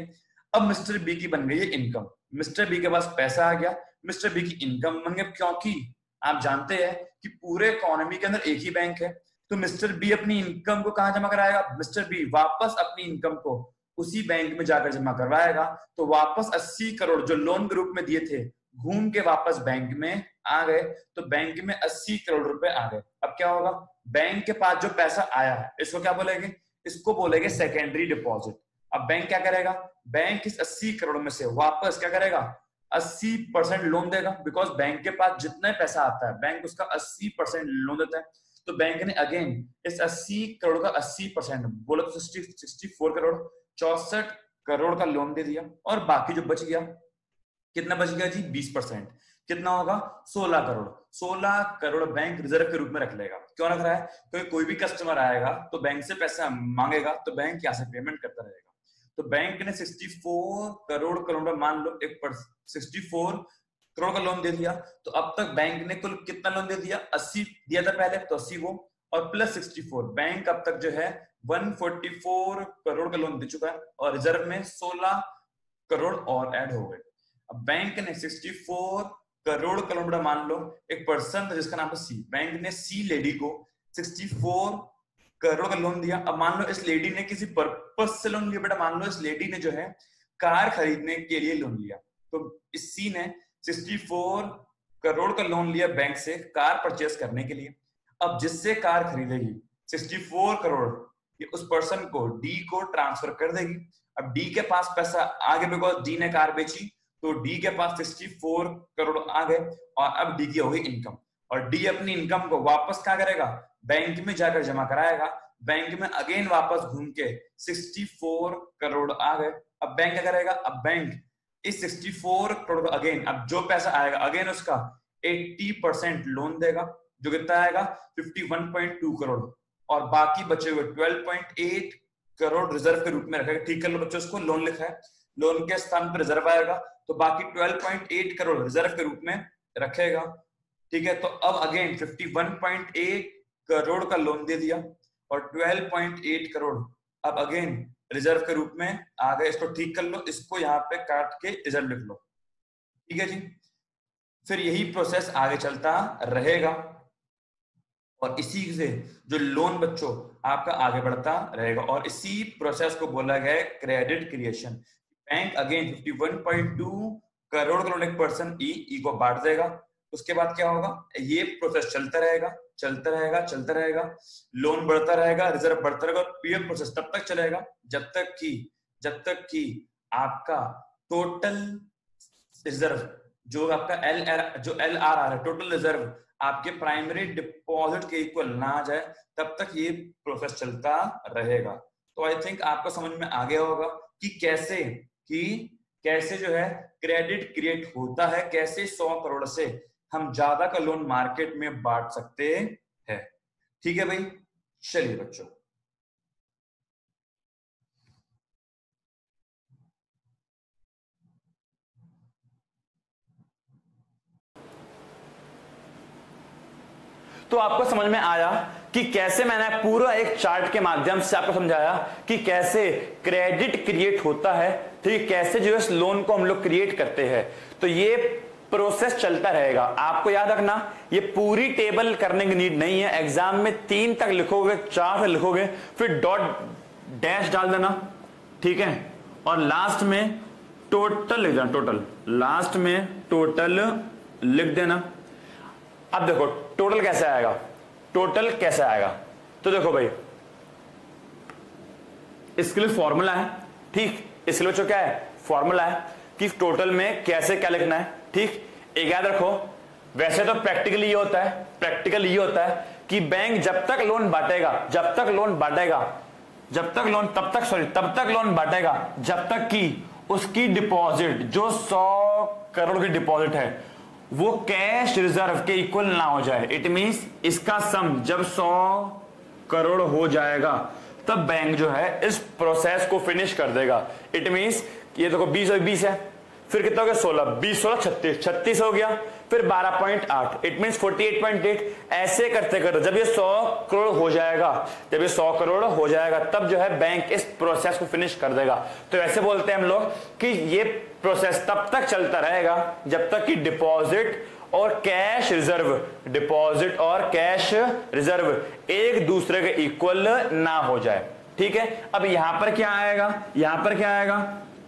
अब मिस्टर बी की बन गई है इनकम, मिस्टर बी के पास पैसा आ गया, मिस्टर बी की इनकम बन गया, क्योंकि आप जानते हैं कि पूरे इकोनॉमी के अंदर एक ही बैंक है, तो मिस्टर बी अपनी इनकम को कहां जमा कराएगा, मिस्टर बी वापस अपनी इनकम को उसी बैंक में जाकर जमा करवाएगा, तो वापस 80 करोड़ जो लोन के रूप में दिए थे घूम के वापस बैंक में आ गए, तो बैंक में 80 करोड़ रुपए आ गए। अब क्या होगा, बैंक के पास जो पैसा आया है इसको क्या बोलेंगे, इसको बोलेंगे सेकेंडरी डिपॉजिट। अब बैंक क्या करेगा, बैंक इस 80 करोड़ में से वापस क्या करेगा, 80% लोन देगा, बिकॉज बैंक के पास जितना पैसा आता है बैंक उसका 80% लोन देता है, तो बैंक ने अगेन इस 80 करोड़ का 80% बोला तो 64 करोड़ 64 करोड़ का लोन दे दिया, और बाकी जो बच गया, कितना बच गया जी, 20%, कितना होगा 16 करोड़। 16 करोड़ बैंक रिजर्व के रूप में रख लेगा। क्यों रख रहा है, क्योंकि कोई भी कस्टमर आएगा तो बैंक से पैसा मांगेगा, तो बैंक यहाँ से पेमेंट करता रहेगा। तो बैंक ने 64 करोड़ मान लो 64 करोड़ का लोन दे दिया, तो अब तक बैंक ने कुल कितना लोन दे दिया, 80 दिया था पहले, तो 80 वो और प्लस 64, बैंक अब तक जो है 144 करोड़ का लोन दे चुका है, और रिजर्व में 16 करोड़ और ऐड हो गए। अब बैंक ने 64 करोड़ का लोन, मान लो एक पर्सन था जिसका नाम है सी, बैंक ने सी लेडी को 64 करोड़ का लोन दिया। अब मान लो इस लेडी ने किसी पर्पस से लोन लिया, बेटा मान लो इस लेडी ने जो है कार खरीदने के लिए लोन लिया, तो इस सी ने 64 करोड़ का लोन लिया बैंक से कार परचेस करने के लिए। अब जिससे कार खरीदेगी 64 करोड़ ये उस पर्सन को डी को ट्रांसफर कर देगी। अब डी के पास पैसा आ गया, बिकॉज डी ने कार बेची, तो डी के पास 64 करोड़ आ गए, और अब डी की हो गई इनकम, और डी अपनी इनकम को वापस क्या करेगा, बैंक में जाकर जमा कराएगा। बैंक में अगेन वापस घूम के 64 करोड़ आ गए। अब बैंक क्या करेगा, अब बैंक इस 64 करोड़ अगेन, अब जो पैसा आएगा अगेन उसका 80% लोन देगा, जो कितना आएगा 51.2 करोड़, और बाकी बचे हुए 12.8 करोड़ रिजर्व के रूप में रखेगा। ठीक कर लो बच्चों, उसको लोन लिखा है, लोन के स्थान पर रिजर्व आएगा, तो बाकी 12.8 करोड़ रिजर्व के रूप में रखेगा। ठीक है, तो अब अगेन 51.8 करोड़ का लोन दे दिया, और 12.8 करोड़ अब अगेन रिजर्व के रूप में आ गए। इसको ठीक कर लो, इसको यहाँ पे काट के रिजर्व लिख लो। ठीक है जी, फिर यही प्रोसेस आगे चलता रहेगा, और इसी से जो लोन बच्चों आपका आगे बढ़ता रहेगा, और इसी प्रोसेस को बोला गया है credit creation. Bank again 51.2 crore का लोन एक पर्सन ई को बांट देगा। उसके बाद क्या होगा, ये प्रोसेस चलता रहेगा चलता रहेगा चलता रहेगा, लोन बढ़ता रहेगा, रिजर्व बढ़ता रहेगा, और ये प्रोसेस तब तक चलेगा जब तक कि आपका टोटल रिजर्व जो आपका एल आर है, टोटल रिजर्व आपके प्राइमरी डिपॉजिट के इक्वल ना आ जाए, तब तक ये प्रोसेस चलता रहेगा। तो आई थिंक आपको समझ में आ गया होगा कि कैसे जो है क्रेडिट क्रिएट होता है, कैसे 100 करोड़ से हम ज्यादा का लोन मार्केट में बांट सकते हैं। ठीक है भाई, चलिए बच्चों, तो आपको समझ में आया कि कैसे मैंने पूरा एक चार्ट के माध्यम से आपको समझाया कि कैसे क्रेडिट क्रिएट होता है, ठीक, कैसे जो है लोन को हम लोग क्रिएट करते हैं। तो ये प्रोसेस चलता रहेगा। आपको याद रखना, ये पूरी टेबल करने की नीड नहीं है। एग्जाम में 3 तक लिखोगे, 4 तक लिखोगे, फिर डॉट डैश डाल देना, ठीक है, और लास्ट में टोटल लिख देना, टोटल लास्ट में टोटल लिख देना। अब देखो टोटल कैसे आएगा, टोटल कैसे आएगा, तो देखो भाई इसके लिए फॉर्मूला है, ठीक, इसके लिए क्या है, फॉर्मूला है कि टोटल में कैसे क्या लिखना है। ठीक, एक याद रखो, वैसे तो प्रैक्टिकली ये होता है, प्रैक्टिकली ये होता है कि बैंक जब तक लोन बांटेगा तब तक लोन बांटेगा जब तक कि उसकी डिपॉजिट जो 100 करोड़ की डिपॉजिट है वो कैश रिजर्व के इक्वल ना हो जाए। इट मींस इसका सम जब 100 करोड़ हो जाएगा तब बैंक जो है इस प्रोसेस को फिनिश कर देगा। इट मींस ये देखो 20 और 20 है, फिर कितना हो गया 16, 20 16 36, 36 हो गया, फिर 12.8, इट मींस 48.8। ऐसे करते करते जब ये 100 करोड़ हो जाएगा, जब ये 100 करोड़ हो जाएगा तब जो है बैंक इस प्रोसेस को फिनिश कर देगा। तो ऐसे बोलते हैं हम लोग कि ये प्रोसेस तब तक चलता रहेगा जब तक कि डिपॉजिट और कैश रिजर्व एक दूसरे के इक्वल ना हो जाए। ठीक है, अब यहां पर क्या आएगा,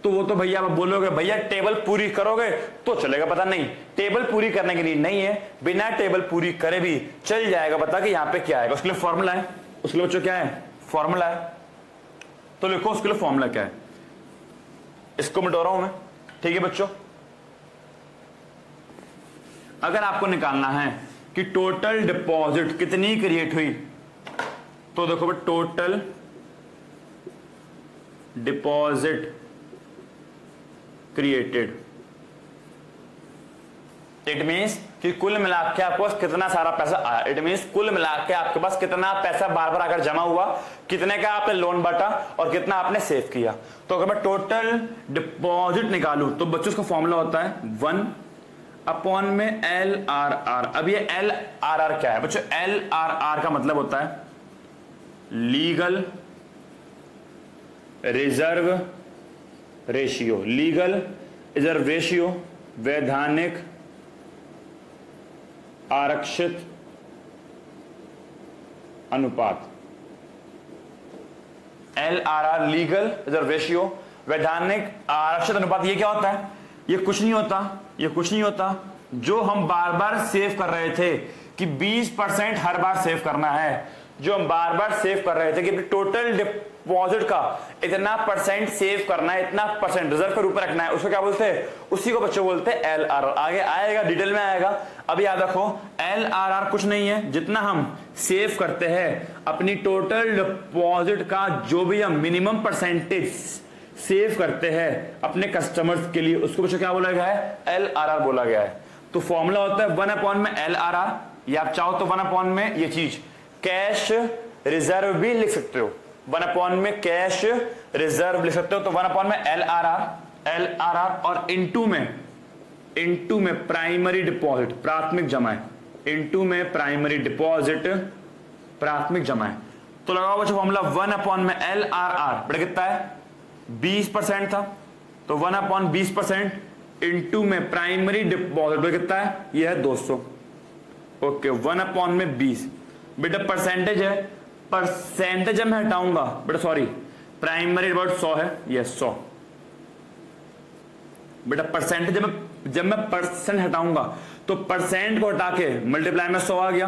तो वो तो भैया आप बोलोगे भैया टेबल पूरी करोगे तो चलेगा, पता नहीं टेबल पूरी करने के लिए नहीं है, बिना टेबल पूरी करे भी चल जाएगा पता कि यहां पे क्या आएगा। उसके लिए फॉर्मूला है, उसके लिए बच्चों क्या है, फॉर्मूला है। तो लिखो उसके लिए फॉर्मूला क्या है, इसको मिटा रहा हूं मैं। ठीक है बच्चों, अगर आपको निकालना है कि टोटल डिपॉजिट कितनी क्रिएट हुई, तो देखो total deposit created, it means कि कुल मिला के आपके पास कितना सारा पैसा आया। इट मींस कुल मिला के आपके पास कितना पैसा बार बार आकर जमा हुआ, कितने का आपने लोन बांटा और कितना आपने सेव किया। तो अगर मैं टोटल डिपॉजिट निकालूं तो बच्चों उसका फॉर्मूला होता है 1 में LRR। अब ये LRR क्या है बच्चों, LRR का मतलब होता है लीगल रिजर्व रेशियो, वैधानिक आरक्षित अनुपात। LRR लीगल रिजर्व रेशियो, वैधानिक आरक्षित अनुपात। ये क्या होता है, ये कुछ नहीं होता जो हम बार बार सेव कर रहे थे कि 20% हर बार सेव करना है, जो हम बार बार सेव कर रहे थे कि टोटल डिपॉजिट का इतना परसेंट सेव करना है, इतना परसेंट रिजर्व के रूप में रखना है, उसको क्या बोलते हैं, उसी को बच्चों बोलते हैं LRR। आगे आएगा, डिटेल में आएगा। अब याद रखो LRR कुछ नहीं है, जितना हम सेव करते हैं अपनी टोटल डिपॉजिट का जो भी हम मिनिमम परसेंटेज सेव करते हैं अपने कस्टमर्स के लिए, उसको बच्चों क्या बोला गया है, LRR बोला गया है। तो फॉर्मूला होता है 1 में LRR, या आप चाहो तो 1 में ये चीज कैश रिजर्व भी लिख सकते हो, 1 में कैश रिजर्व लिख सकते हो। तो 1 में LRR और इनटू में प्राइमरी डिपॉजिट प्राथमिक जमा है, इनटू में प्राइमरी डिपॉजिट प्राथमिक जमा है। तो लगाओ बच्चों फॉर्मूला 1 में LRR बड़ा कितना है 20% था, तो 1/20% इनटू में प्राइमरी डिपॉजिट बड़ा कितना है, यह है 200। ओके, 1/20 बेटा परसेंटेज है, परसेंटेज मैं हटाऊंगा बेटा, सॉरी प्राइमरी डिपॉजिट 100 है, ये 100 बेटा। परसेंटेज जब मैं परसेंट हटाऊंगा तो परसेंट को हटा के मल्टीप्लाई में 100 आ गया।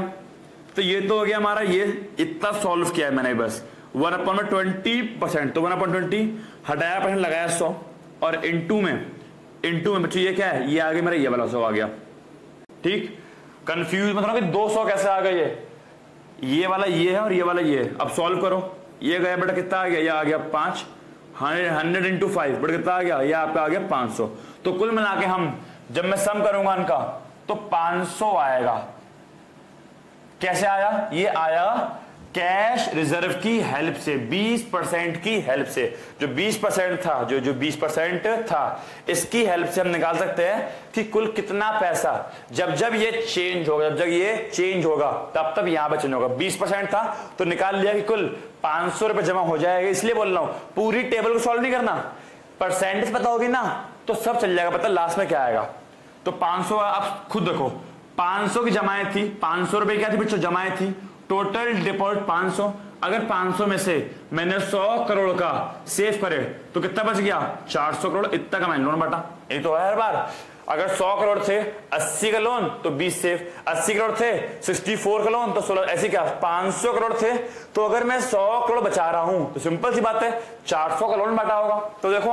तो ये तो हो गया हमारा, ये इतना सॉल्व किया है मैंने बस 1/20%, तो 1/20 हटाया परसेंट लगाया 100 और इनटू में बच्चों ये क्या है, ये आ गया मेरा ये वाला 100 आ गया। ठीक, कंफ्यूज मत होना कि 200 कैसे आ गए, ये वाला ये है और ये वाला ये है। अब सॉल्व करो, ये गया बेटा कितना आ गया, ये आ गया 5, 100 into 5 बेटा कितना आ गया, ये आपका आ गया 500। तो कुल मिला के हम जब मैं सम करूंगा इनका तो 500 आएगा। कैसे आया, ये आया कैश रिजर्व की हेल्प से, 20% की हेल्प से। जो 20% था, जो 20% था, इसकी हेल्प से हम निकाल सकते हैं कि कुल कितना पैसा जब ये चेंज होगा तब यहां पर चेंज होगा। 20% था तो निकाल लिया कि कुल 500 रुपए जमा हो जाएगा। इसलिए बोल रहा हूं पूरी टेबल को सॉल्व नहीं करना, परसेंटेज पता होगी ना तो सब चल जाएगा, पता लास्ट में क्या आएगा। तो 500 आप खुद देखो, 500 की जमाएं थी, 500 रुपए क्या थी बच्चों जमाएं थी, टोटल डिपॉजिट 500। अगर 500 में से मैंने 100 करोड़ का सेव करे तो कितना बच गया, 400 करोड़। इतना का मैंने लोन बांटा, ये तो है हर बार। अगर 100 करोड़ थे 80 का लोन तो 20 सेव, 80 करोड़ थे 64 का लोन तो 16, ऐसे क्या 500 करोड़ थे तो अगर मैं 100 करोड़ बचा रहा हूं तो सिंपल सी बात है 400 का लोन बांटा होगा। तो देखो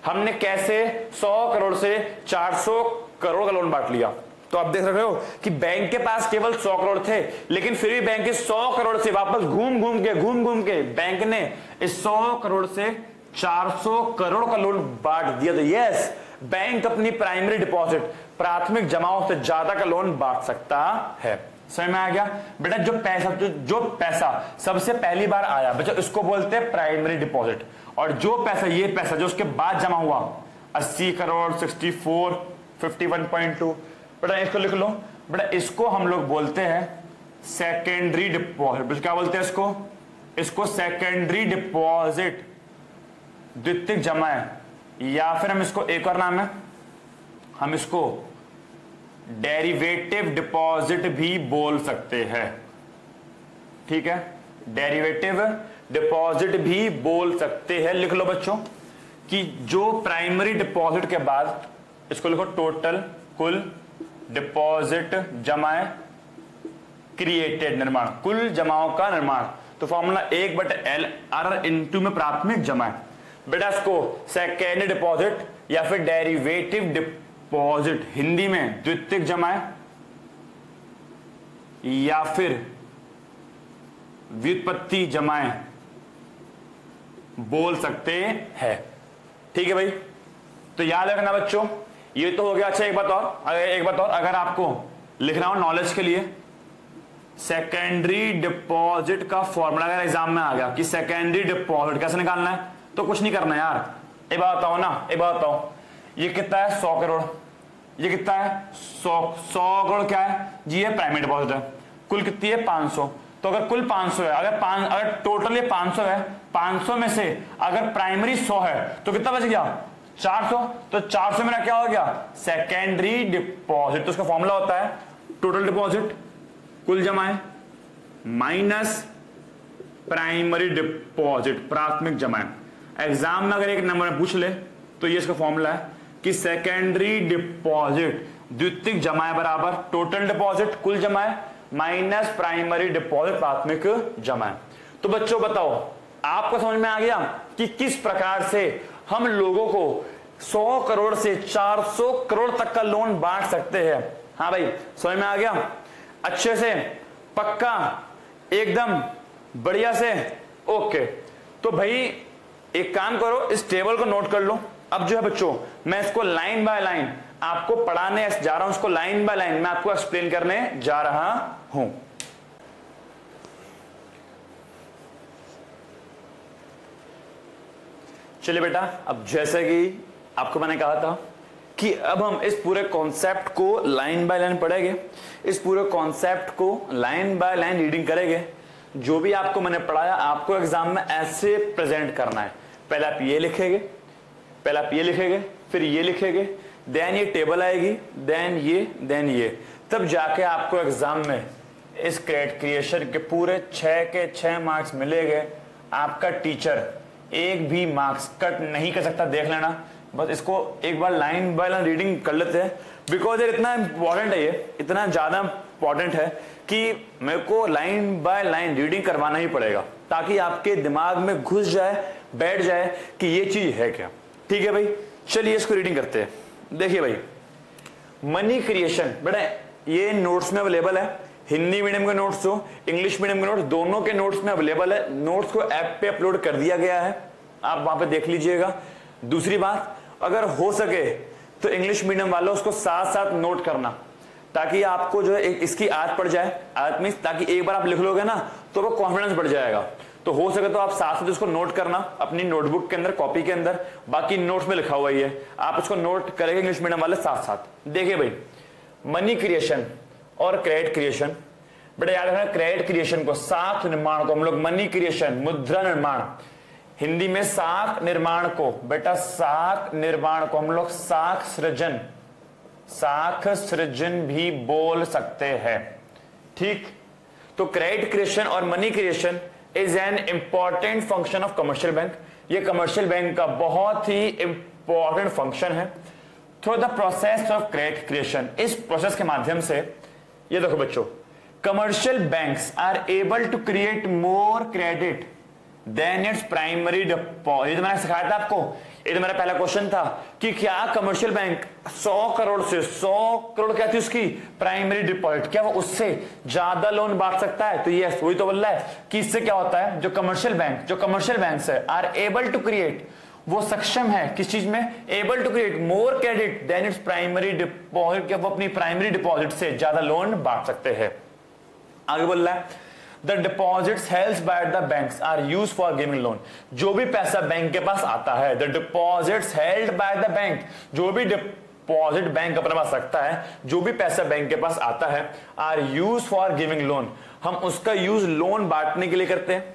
हमने कैसे 100 करोड़ से 400 करोड़ का लोन बांट लिया। तो आप देख रहे हो कि बैंक के पास केवल 100 करोड़ थे, लेकिन फिर भी बैंक के 100 करोड़ से वापस घूम घूम के बैंक ने इस 100 करोड़ से 400 करोड़ का लोन बांट दिया। तो यस, बैंक अपनी प्राइमरी डिपॉजिट, प्राथमिक जमाओं से ज्यादा का लोन बांट सकता है। समझ में आ गया बेटा? जो पैसा सबसे पहली बार आया बच्चा, इसको बोलते हैं प्राइमरी डिपॉजिट। और जो पैसा, ये पैसा जो उसके बाद जमा हुआ 80 करोड़ 64 51.2, बेटा इसको लिख लो बेटा, इसको हम लोग बोलते हैं सेकेंडरी डिपॉजिट। क्या बोलते हैं इसको सेकेंडरी डिपॉजिट, द्वितीयक जमा है, या फिर हम इसको एक और नाम है, हम इसको डेरिवेटिव डिपॉजिट भी बोल सकते हैं। ठीक है, डेरिवेटिव डिपॉजिट भी बोल सकते हैं। लिख लो बच्चों कि जो प्राइमरी डिपॉजिट के बाद, इसको लिखो टोटल कुल डिपॉजिट जमाएं क्रिएटेड, निर्माण, कुल जमाओं का निर्माण। तो फॉर्मूला 1/L R इंटू में प्राथमिक जमा। बेटा इसको सेकेंडरी डिपॉजिट या फिर डेरिवेटिव डिपॉजिट, हिंदी में द्वितीयक जमा या फिर व्युत्पत्ति जमाएं बोल सकते हैं। ठीक है भाई, तो याद रखना बच्चों, ये तो हो गया। अच्छा एक बात और, अगर आपको लिखना हो नॉलेज के लिए, सेकेंडरी डिपॉजिट का फॉर्मूला अगर एग्जाम में आ गया कि सेकेंडरी डिपॉजिट कैसे निकालना है, तो कुछ नहीं करना यार। एक बात बताओ, ये कितना है 100 करोड़, ये कितना है 100 करोड़ क्या है जी, ये प्राइमरी डिपॉजिट है। कुल कितनी है 500, तो अगर कुल 500 है, अगर टोटल ये 500 है, 500 में से अगर प्राइमरी 100 है तो कितना बच गया 400। तो 400 मेरा क्या हो गया सेकेंडरी डिपॉजिट। तो उसका फॉर्मूला होता है टोटल डिपॉजिट कुल जमाएं माइनस प्राइमरी डिपॉजिट प्राथमिक जमाएं। एग्जाम में अगर एक नंबर में पूछ ले तो ये इसका फॉर्मूला है कि सेकेंडरी डिपॉजिट द्वितीयक जमाएं बराबर टोटल डिपॉजिट कुल जमाएं माइनस प्राइमरी डिपॉजिट प्राथमिक जमाएं। तो बच्चों बताओ, आपको समझ में आ गया कि किस प्रकार से हम लोगों को 100 करोड़ से 400 करोड़ तक का लोन बांट सकते हैं। हाँ भाई, समझ में आ गया अच्छे से, पक्का, एकदम बढ़िया से, ओके। तो भाई एक काम करो, इस टेबल को नोट कर लो। अब जो है बच्चों, मैं इसको लाइन बाय लाइन आपको पढ़ाने जा रहा हूं, उसको लाइन बाय लाइन मैं आपको एक्सप्लेन करने जा रहा हूं। चलिए बेटा, अब जैसे कि आपको मैंने कहा था कि अब हम इस पूरे कॉन्सेप्ट को लाइन बाय लाइन पढ़ेंगे, इस पूरे कॉन्सेप्ट को लाइन बाय लाइन रीडिंग करेंगे। जो भी आपको मैंने पढ़ाया आपको एग्जाम में ऐसे प्रेजेंट करना है। पहले आप ये लिखेंगे, फिर ये लिखेंगे, देन ये टेबल आएगी, देन ये, तब जाके आपको एग्जाम में इस क्रिएशन के पूरे 6 के 6 मार्क्स मिलेंगे। आपका टीचर एक भी मार्क्स कट नहीं कर सकता, देख लेना। बस इसको एक बार लाइन बाय लाइन रीडिंग कर लेते हैं, बिकॉज ये इतना इंपॉर्टेंट है, ये इतना ज्यादा इंपॉर्टेंट है कि मेरे को लाइन बाय लाइन रीडिंग करवाना ही पड़ेगा, ताकि आपके दिमाग में घुस जाए, बैठ जाए कि ये चीज है क्या। ठीक है भाई, चलिए इसको रीडिंग करते हैं। देखिए भाई, मनी क्रिएशन, बेटा ये नोट्स में अवेलेबल है, हिंदी मीडियम के नोट्स हो, इंग्लिश मीडियम के नोट्स, दोनों के नोट्स में अवेलेबल है। नोट्स को ऐप पे अपलोड कर दिया गया है, आप वहां पे देख लीजिएगा। दूसरी बात, अगर हो सके तो इंग्लिश मीडियम वालों उसको साथ साथ नोट करना, ताकि आपको जो है इसकी आदत पड़ जाए। आदत मींस ताकि एक बार आप लिख लोगे ना तो वो कॉन्फिडेंस बढ़ जाएगा। तो हो सके तो आप साथ साथ उसको नोट करना अपनी नोटबुक के अंदर, कॉपी के अंदर, बाकी नोट्स में लिखा हुआ ही है, आप उसको नोट करेंगे इंग्लिश मीडियम वाले साथ साथ। देखिए भाई, मनी क्रिएशन और क्रेडिट क्रिएशन, बेटा याद रखना क्रेडिट क्रिएशन को, साख निर्माण को हम लोग मनी क्रिएशन, मुद्रा निर्माण, हिंदी में साख निर्माण को, बेटा साख निर्माण को हम लोग साख सृजन भी बोल सकते हैं। ठीक, तो क्रेडिट क्रिएशन और money creation is an important function of commercial bank. ये कमर्शियल बैंक का बहुत ही इंपॉर्टेंट फंक्शन है। Through the process of credit creation, इस प्रोसेस के माध्यम से, ये देखो बच्चों, commercial banks are able to create more credit than its primary deposit. मैंने सिखाया था आपको, ये तो मेरा पहला क्वेश्चन था कि क्या कमर्शियल बैंक 100 करोड़ से 100 करोड़ क्या थी उसकी प्राइमरी डिपॉजिट, क्या वो उससे ज्यादा लोन बांट सकता है? तो यस, वही तो बोल रहा है कि इससे क्या होता है, जो कमर्शियल बैंक है आर एबल टू क्रिएट, वो सक्षम है किस चीज में, able to create more credit than its primary deposit, क्या वो अपनी प्राइमरी डिपॉजिट से ज्यादा लोन बांट सकते हैं। आगे बोल रहा है the deposits held by the banks are used for giving loan, जो भी पैसा बैंक के पास आता है, the deposits held by the bank, जो भी डिपॉजिट बैंक अपने पास रखता है, जो भी पैसा बैंक के पास आता है, are use for giving loan, हम उसका यूज लोन बांटने के लिए करते हैं।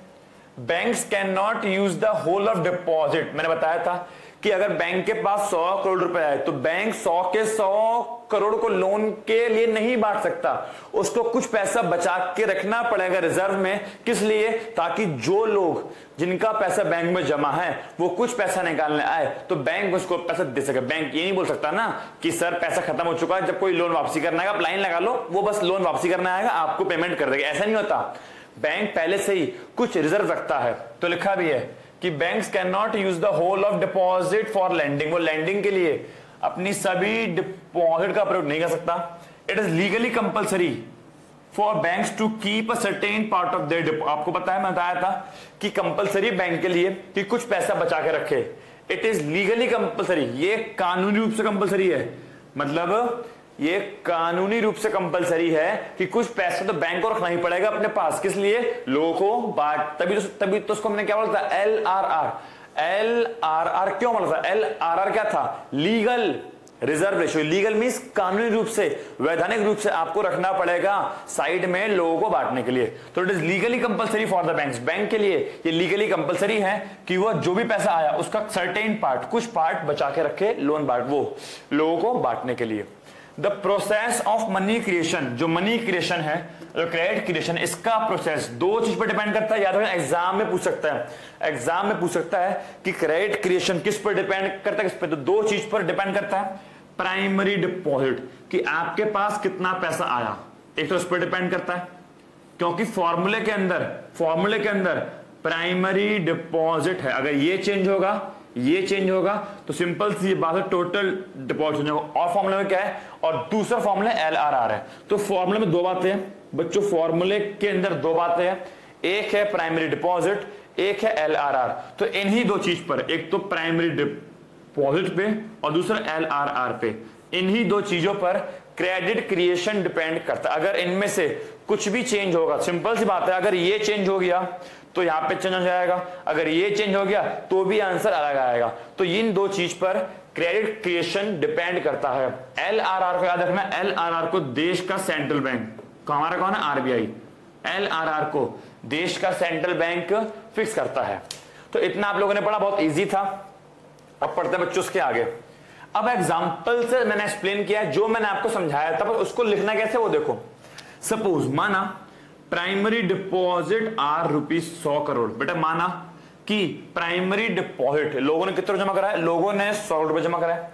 Banks can not use the whole of deposit, मैंने बताया था कि अगर बैंक के पास 100 करोड़ रुपए है तो बैंक 100 के 100 करोड़ को लोन के लिए नहीं बांट सकता, उसको कुछ पैसा बचा के रखना पड़ेगा रिजर्व में, किस लिए, ताकि जो लोग जिनका पैसा बैंक में जमा है वो कुछ पैसा निकालने आए तो बैंक उसको पैसा दे सके। बैंक ये नहीं बोल सकता ना कि सर पैसा खत्म हो चुका है, जब कोई लोन वापसी करना आएगा आप लाइन लगा लो, वो बस लोन वापसी करना आएगा आपको पेमेंट कर देगा, ऐसा नहीं होता। बैंक पहले से ही कुछ रिजर्व रखता है, तो लिखा भी है कि banks can not use the whole of deposit for lending, वो लैंडिंग के लिए अपनी सभी डिपॉजिट का प्रयोग नहीं कर सकता। It is legally compulsory for banks to keep a certain part of their deposit, आपको पता है मैं बताया था कि कंपलसरी बैंक के लिए कि कुछ पैसा बचा के रखे, इट इज लीगली कंपलसरी, ये कानूनी रूप से कंपलसरी है, मतलब ये कानूनी रूप से कंपलसरी है कि कुछ पैसा तो बैंक को रखना ही पड़ेगा अपने पास, किस लिए, लोगों को बांट, तभी तो उसको हमने क्या बोला था, LRR क्यों बोला था, LRR क्या था, legal reserve ratio, legal means कानूनी रूप से वैधानिक रूप से आपको रखना पड़ेगा साइड में लोगों को बांटने के लिए, तो it is legally compulsory for the banks, bank के लिए ये लीगली कंपलसरी है कि वह जो भी पैसा आया उसका सर्टेन पार्ट, कुछ पार्ट बचा के रखे लोन बांट, वो लोगों को बांटने के लिए। The process of money creation, जो मनी क्रिएशन है, जो क्रेडिट क्रिएशन, इसका प्रोसेस दो चीज पर डिपेंड करता है, याद रखना एग्जाम में पूछ सकता है, एग्जाम में पूछ सकता है कि क्रेडिट क्रिएशन किस पर डिपेंड करता है, किस पर, तो दो चीज पर डिपेंड करता है, प्राइमरी डिपॉजिट कि आपके पास कितना पैसा आया, एक तो उस पर डिपेंड करता है क्योंकि फॉर्मूले के अंदर प्राइमरी डिपॉजिट है, अगर ये चेंज होगा तो सिंपल सी बात है टोटल डिपॉजिट हो जाएगा, और फॉर्मूले में क्या है, और दूसरा फॉर्मूला LRR है। तो फॉर्मूले में दो बातें हैं बच्चों, फॉर्मूले के अंदर दो बातें हैं, एक है प्राइमरी डिपॉजिट, एक है LRR, तो इन्हीं दो चीज पर, एक तो प्राइमरी डिपॉजिट पे और दूसरा LRR पे, इन्हीं दो चीजों पर क्रेडिट क्रिएशन डिपेंड करता है। अगर इनमें से कुछ भी चेंज होगा, सिंपल सी बात है, अगर ये चेंज हो गया तो यहां पे चेंज हो जाएगा, अगर ये चेंज हो गया तो भी आंसर अलग आएगा, तो इन दो चीज पर क्रेडिट क्रिएशन डिपेंड करता है। LRR को याद रखना, LRR को देश का सेंट्रल बैंक, हमारा कौन है, RBI, LRR को देश का सेंट्रल बैंक फिक्स करता है। तो इतना आप लोगों ने पढ़ा, बहुत इजी था। अब पढ़ते हैं बच्चों उसके आगे। अब एग्जाम्पल से मैंने एक्सप्लेन किया, जो मैंने आपको समझाया था, पर उसको लिखना कैसे वो देखो। सपोज माना प्राइमरी डिपॉजिट आर ₹100 करोड़, बेटा माना कि प्राइमरी डिपॉजिट लोगों ने कितना जमा करा है, लोगों ने 100 रुपए जमा करा है,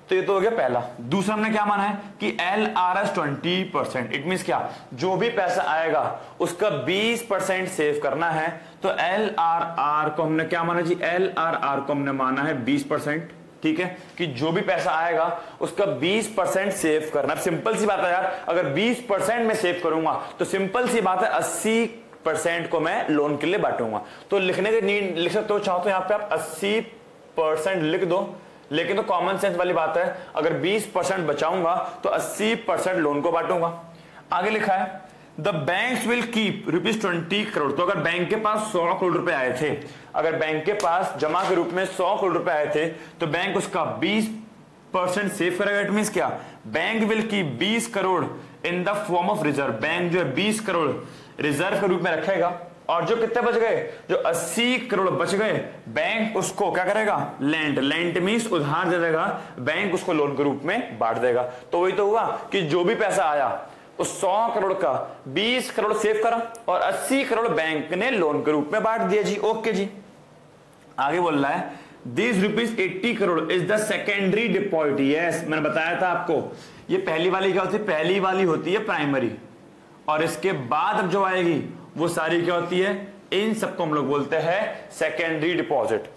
तो ये तो हो गया पहला। दूसरा हमने क्या माना है कि LRS 20%, इट मींस क्या, जो भी पैसा आएगा उसका 20% सेव करना है, तो LRR को हमने क्या माना जी, LRR को हमने माना है 20%, ठीक है, कि जो भी पैसा आएगा उसका 20% सेव करना। सिंपल सी बात है यार, अगर 20% में सेव करूंगा तो सिंपल सी बात है 80% को मैं लोन के लिए बांटूंगा। तो लिखने के नीड लिख सकते हो, चाहो तो यहां पे आप 80% लिख दो, लेकिन तो कॉमन सेंस वाली बात है, अगर 20% बचाऊंगा तो 80% लोन को बांटूंगा। आगे लिखा है the banks will keep ₹20 crore, तो अगर बैंक के पास 100 करोड़ रुपए आए थे, अगर बैंक के पास जमा के रूप में 100 करोड़ रुपए आए थे, तो बैंक उसका 20% सेव करेगा। इट मींस क्या, bank will keep 20 crore in the form of reserve, bank जो है 20 करोड़ रिजर्व के रूप में रखेगा, और जो कितने बच गए, जो 80 करोड़ बच गए, बैंक उसको क्या करेगा, लेंट मींस उधार दे देगा, बैंक उसको लोन के रूप में बांट देगा। तो वही तो हुआ कि जो भी पैसा आया उस 100 करोड़ का 20 करोड़ सेव करा और 80 करोड़ बैंक ने लोन के रूप में बांट दिया जी। ओके जी, आगे बोल रहा है this ₹80 crore is the secondary deposit. Yes, मैंने बताया था आपको, ये पहली वाली क्या होती है, पहली वाली होती है प्राइमरी, और इसके बाद अब जो आएगी वो सारी क्या होती है, इन सबको हम लोग बोलते हैं सेकेंडरी डिपॉजिट।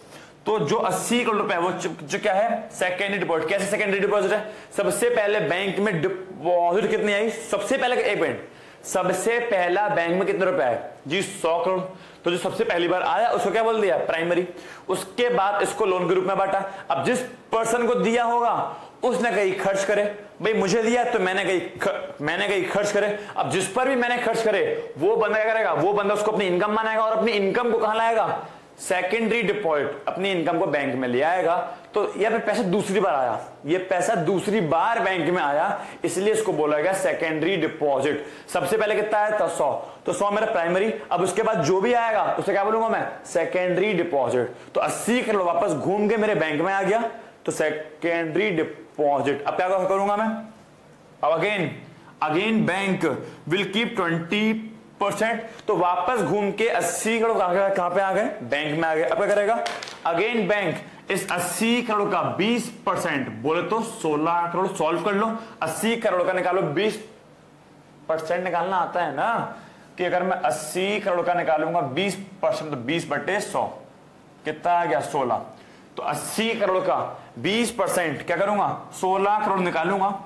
तो जो 80 करोड़ रुपए वो जो क्या है सेकेंडरी डिपॉजिट। कैसे सेकेंडरी डिपॉजिट है? सबसे पहले बैंक में डिपॉजिट कितनी आई? सबसे पहले एक मिनट, सबसे पहला बैंक में कितने रुपए आए जी? 100 करोड़। तो जो सबसे पहली बार आया उसको क्या बोल दिया? प्राइमरी। उसके बाद इसको लोन के रूप में बांटा। अब जिस पर्सन को दिया होगा उसने कहीं खर्च करे, भाई मुझे दिया तो मैंने कहीं खर्च करे। अब जिस पर भी मैंने खर्च करे वो बंदा क्या करेगा? वो बंदा उसको अपनी इनकम मानेगा और अपनी इनकम को कहां लाएगा? सेकेंडरी डिपॉजिट, अपनी इनकम को बैंक में ले आएगा। तो यह पैसा दूसरी बार आया, ये पैसा दूसरी बार बैंक में आया, इसलिए इसको बोला गया सेकेंडरी डिपॉजिट। सबसे पहले कितना आया था? 100। तो 100 मेरा प्राइमरी। अब उसके बाद जो भी आएगा उसे क्या बोलूंगा मैं? Secondary deposit. तो 80 करोड़ वापस घूम के मेरे बैंक में आ गया, तो सेकेंडरी डिपॉजिट। अब क्या करूंगा मैं? अब अगेन बैंक विल कीप 20%। तो वापस घूम के 80 करोड़ कहां पे आ गए? बैंक में आ गए। अब क्या करेगा? अगेन बैंक इस 80 करोड़ का 20%, बोले तो 16 करोड़। सॉल्व कर लो, 80 करोड़ का निकालो, 20% निकालना आता है ना, कि अगर मैं 80 करोड़ का निकालूंगा 20%, तो 20/100 कितना आ गया? 16। तो 80 करोड़ का 20% क्या करूंगा? 16 करोड़ निकालूंगा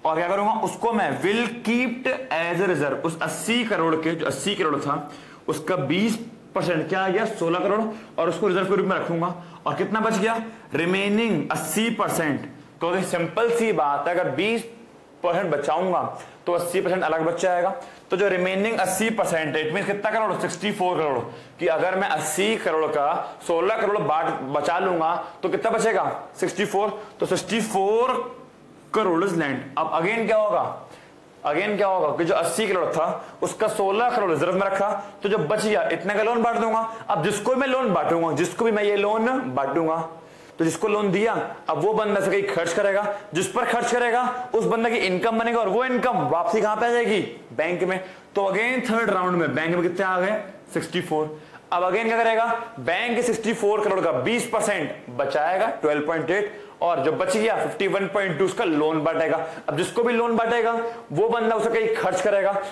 और क्या करूंगा? उसको मैं will kept as a reserve. उस 80 करोड़ के, जो 80 करोड़ था उसका 20% क्या आ गया? 16 करोड़, और उसको रिजर्व के रूप में रखूंगा। और कितना बच गया? रिमेनिंग 80%। तो सिंपल सी बात है, अगर 20% बचाऊंगा तो 80% अलग बच जाएगा। तो जो रिमेनिंग 80% है, इट मींस कितना करोड़? 64 करोड़। कि अगर मैं 80 करोड़ का 16 करोड़ बचा लूंगा तो कितना बचेगा? 64। तो 64 करोड़ इज लैंड। अब अगेन क्या होगा कि जो 80 करोड़ था उसका 16 करोड़ रिजर्व में रखा, तो जो बच गया इतने का लोन बांट दूंगा। अब जिसको मैं लोन बांटूंगा, जिसको भी मैं ये लोन बांटूंगा, तो जिसको लोन दिया अब वो बंदा से कहीं खर्च करेगा, जिस पर खर्च करेगा उस बंदा की इनकम बनेगा और वो इनकम वापसी कहां पे आ जाएगी? बैंक में। तो अगेन थर्ड राउंड में बैंक में कितने आ गए? 64। अब अगेन क्या करेगा? बैंक के 64 करोड़ का 20% बचाएगा 12.8, और जो बच गया 51.2 उसका लोन बांटेगा। अब जिसको भी लोन बांटेगा वो बंदा उसे कहीं खर्च करेगा,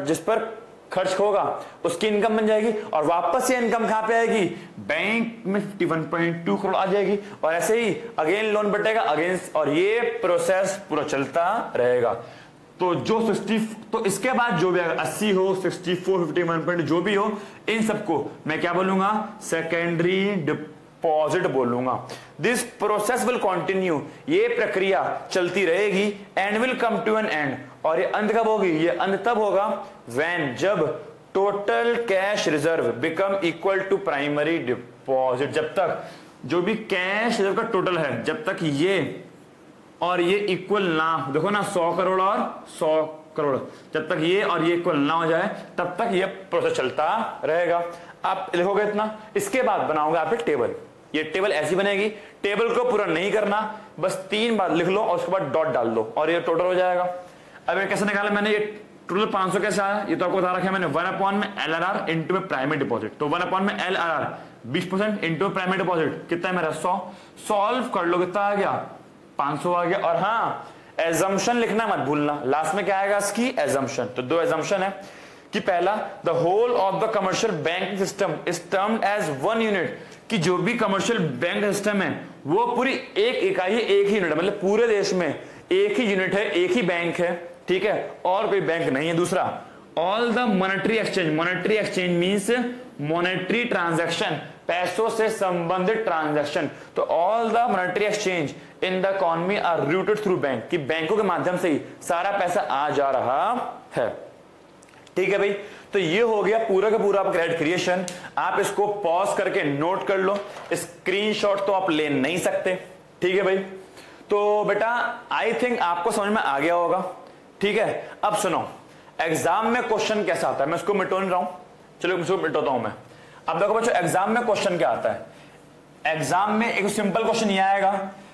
जिस पर खर्च होगा उसकी इनकम बन जाएगी, और वापस ये इनकम कहां पे आएगी? बैंक में 51.2 करोड़ आ जाएगी। और ऐसे ही अगेन लोन बटेगा अगेंस्ट, और ये प्रोसेस पूरा चलता रहेगा। तो जो 60, तो इसके बाद जो भी 80 हो, 64, 51 जो भी हो, इन सबको मैं क्या बोलूंगा? सेकेंडरी डिपॉजिट बोलूंगा। दिस प्रोसेस विल कंटिन्यू, ये प्रक्रिया चलती रहेगी, and will come to an end. और ये अंत कब होगी? ये अंत तब होगा व्हेन, जब total cash reserve become equal to primary deposit. जब तक जो भी कैश रिजर्व का टोटल है, जब तक ये और ये इक्वल ना, देखो ना 100 करोड़ और 100 करोड़, जब तक ये और ये इक्वल ना हो जाए तब तक ये प्रोसेस चलता रहेगा। आप लिखोगे इतना, इसके बाद बनाओगे आप एक टेबल। ये टेबल ऐसी बनेगी, टेबल को पूरा नहीं करना, बस 3 बार लिख लो और उसके बाद डॉट डाल दो और ये टोटल हो जाएगा। अब ये कैसे निकाला मैंने? ये टोटल 500 कैसे आया? ये तो आपको बता रखा है मैंने, 1/में LRR इंटू में प्राइमरी डिपॉजिट। तो 1/में LRR 20% इंटू प्राइमरी डिपॉजिट कितना है मेरा? 100। सॉल्व कर लो, कितना आ गया? 500 आ गया। और हाँ, एजम्पशन लिखना मत भूलना, लास्ट में क्या आएगा इसकी? एजम्पशन। तो 2 एजम्पशन है कि पहला, the whole of the commercial banking system is termed as 1 unit, कि जो भी कमर्शियल बैंक सिस्टम है वो पूरी एक इकाई, एक ही यूनिट है, मतलब पूरे देश में एक ही यूनिट है, एक ही बैंक है, ठीक है, और कोई बैंक नहीं है। दूसरा, all the monetary exchange means monetary transaction, पैसों से संबंधित ट्रांजैक्शन। तो all the monetary exchange in the economy are routed through bank, कि बैंकों के माध्यम से ही सारा पैसा आ जा रहा है। ठीक है भाई, तो ये हो गया पूरा का पूरा क्रेडिट क्रिएशन। आप इसको पॉज करके नोट कर लो, स्क्रीनशॉट तो आप ले नहीं सकते। ठीक है भाई, तो बेटा आई थिंक आपको समझ में आ गया होगा। ठीक है, अब सुनो, एग्जाम में क्वेश्चन कैसा आता है, मैं इसको मिटो नहीं रहा हूं, चलो इसको मिटाता हूं मैं। अब देखो बच्चों, एग्जाम में क्वेश्चन क्या आता है? एग्जाम में एक सिंपल क्वेश्चन ये आएगा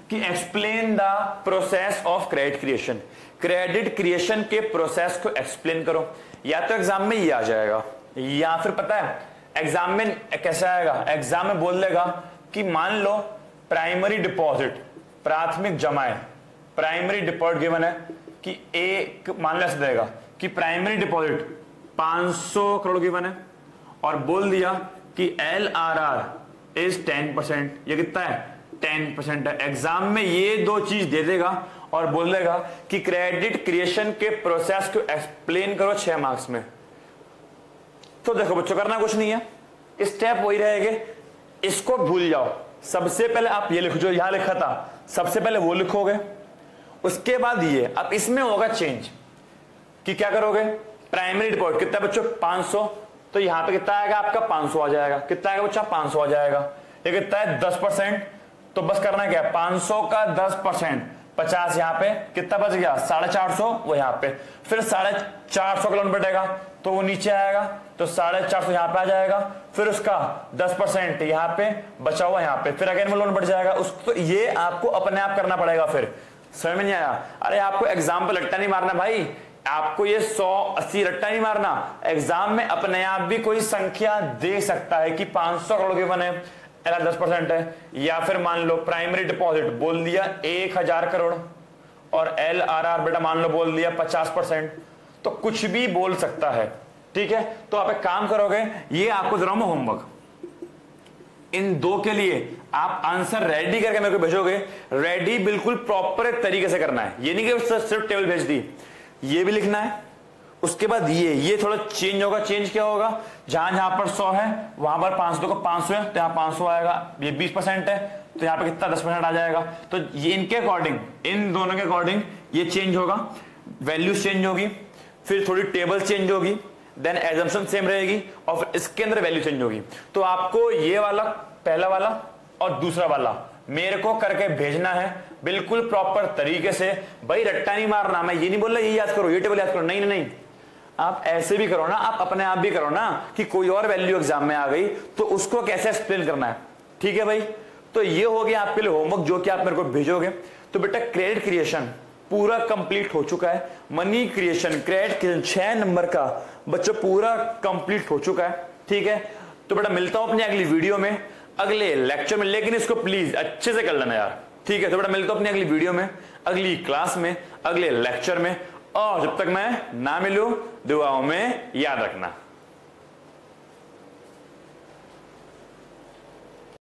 कि explain the process of credit creation, credit creation के प्रोसेस को एक्सप्लेन करो। या तो एग्जाम में ये आ जाएगा, या फिर पता है एग्जाम में कैसा आएगा? एग्जाम में बोल देगा कि मान लो प्राइमरी डिपॉजिट, प्राथमिक जमाएं, प्राइमरी डिपॉजिट गिवन है कि एक, मान लो ऐसे देगा कि प्राइमरी डिपॉजिट 500 करोड़ गिवन है, और बोल दिया कि LRR इज 10%, ये कितना है 10% है। एग्जाम में ये दो चीज दे देगा और बोल देगा कि क्रेडिट क्रिएशन के प्रोसेस को एक्सप्लेन करो 6 मार्क्स में। तो देखो बच्चों करना कुछ नहीं है, स्टेप वही रहेंगे, इसको भूल जाओ। सबसे पहले आप ये लिखो जो यहां लिखा था, सबसे पहले वो लिखोगे, उसके बाद ये। अब इसमें होगा चेंज कि क्या करोगे, प्राइमरी डिपॉजिट कितना बच्चों 500, तो यहां पे कितना आएगा आपका 500 आ जाएगा। कितना आएगा बच्चा 500 आ जाएगा। ये कितना है 10%, तो बस करना क्या है 500 का 10%, 50 यहां पे कितना बच गया 450 वो यहां पे, फिर 450 का लोन बढ़ेगा तो वो नीचे आएगा, तो 450 यहां पे आ जाएगा, फिर उसका 10% यहां पे बचा हुआ यहां पे, फिर अगेन वो लोन बढ़ जाएगा उसको। तो ये आपको अपने आप करना पड़ेगा। फिर समझ में नहीं आया? अरे आपको एग्जाम पे रट्टा नहीं मारना भाई, आपको ये 180 रट्टा नहीं मारना। एग्जाम में अपने आप भी कोई संख्या दे सकता है कि 500 करोड़ के बने, 10% है, या फिर मान लो प्राइमरी डिपॉजिट बोल दिया 1000 करोड़ और LRR बेटा मान लो बोल दिया 50%, तो कुछ भी बोल सकता है। ठीक है, तो आप एक काम करोगे, ये आपको दे रहा हूं होमवर्क, इन दो के लिए आप आंसर रेडी करके मेरे को भेजोगे। रेडी बिल्कुल प्रॉपर तरीके से करना है, ये नहीं कि सिर्फ टेबल भेज दी, ये भी लिखना है। उसके बाद ये थोड़ा चेंज होगा। चेंज क्या होगा, जहां जहां पर 100 है वहां पर 500 को 500 है तो यहां 500 आएगा। ये 20% है तो यहां पे कितना 10% आ जाएगा। तो ये इनके अकॉर्डिंग, इन दोनों के अकॉर्डिंग ये चेंज होगा, वैल्यूज चेंज होगी, फिर थोड़ी टेबल चेंज होगी, देन एजम्पशन सेम रहेगी और फिर इसके अंदर वैल्यू चेंज होगी। तो आपको ये वाला पहला वाला और दूसरा वाला मेरे को करके भेजना है बिल्कुल प्रॉपर तरीके से। भाई रट्टा नहीं मारना, मैं ये नहीं बोल रहा ये याद करो, ये टेबल याद करो, नहीं नहीं, आप ऐसे भी करो ना, आप अपने आप भी करो ना कि कोई और वैल्यू एग्जाम में आ गई तो उसको कैसे एक्सप्लेन करना है। ठीक है भाई, तो ये हो गया आपके लिए होमवर्क जो कि आप मेरे को भेजोगे। तो बेटा क्रेडिट क्रिएशन पूरा कंप्लीट हो चुका है, money creation credit creation 6 number का बच्चों पूरा कंप्लीट हो चुका है। ठीक है, तो बेटा मिलता हूं अपनी अगली वीडियो में, अगले लेक्चर में, लेकिन इसको प्लीज अच्छे से कर लेना यार। ठीक है, तो बेटा मिलता हूं अपनी अगली वीडियो में, अगली क्लास में, अगले लेक्चर में, और जब तक मैं ना मिलूं दुआओं में याद रखना।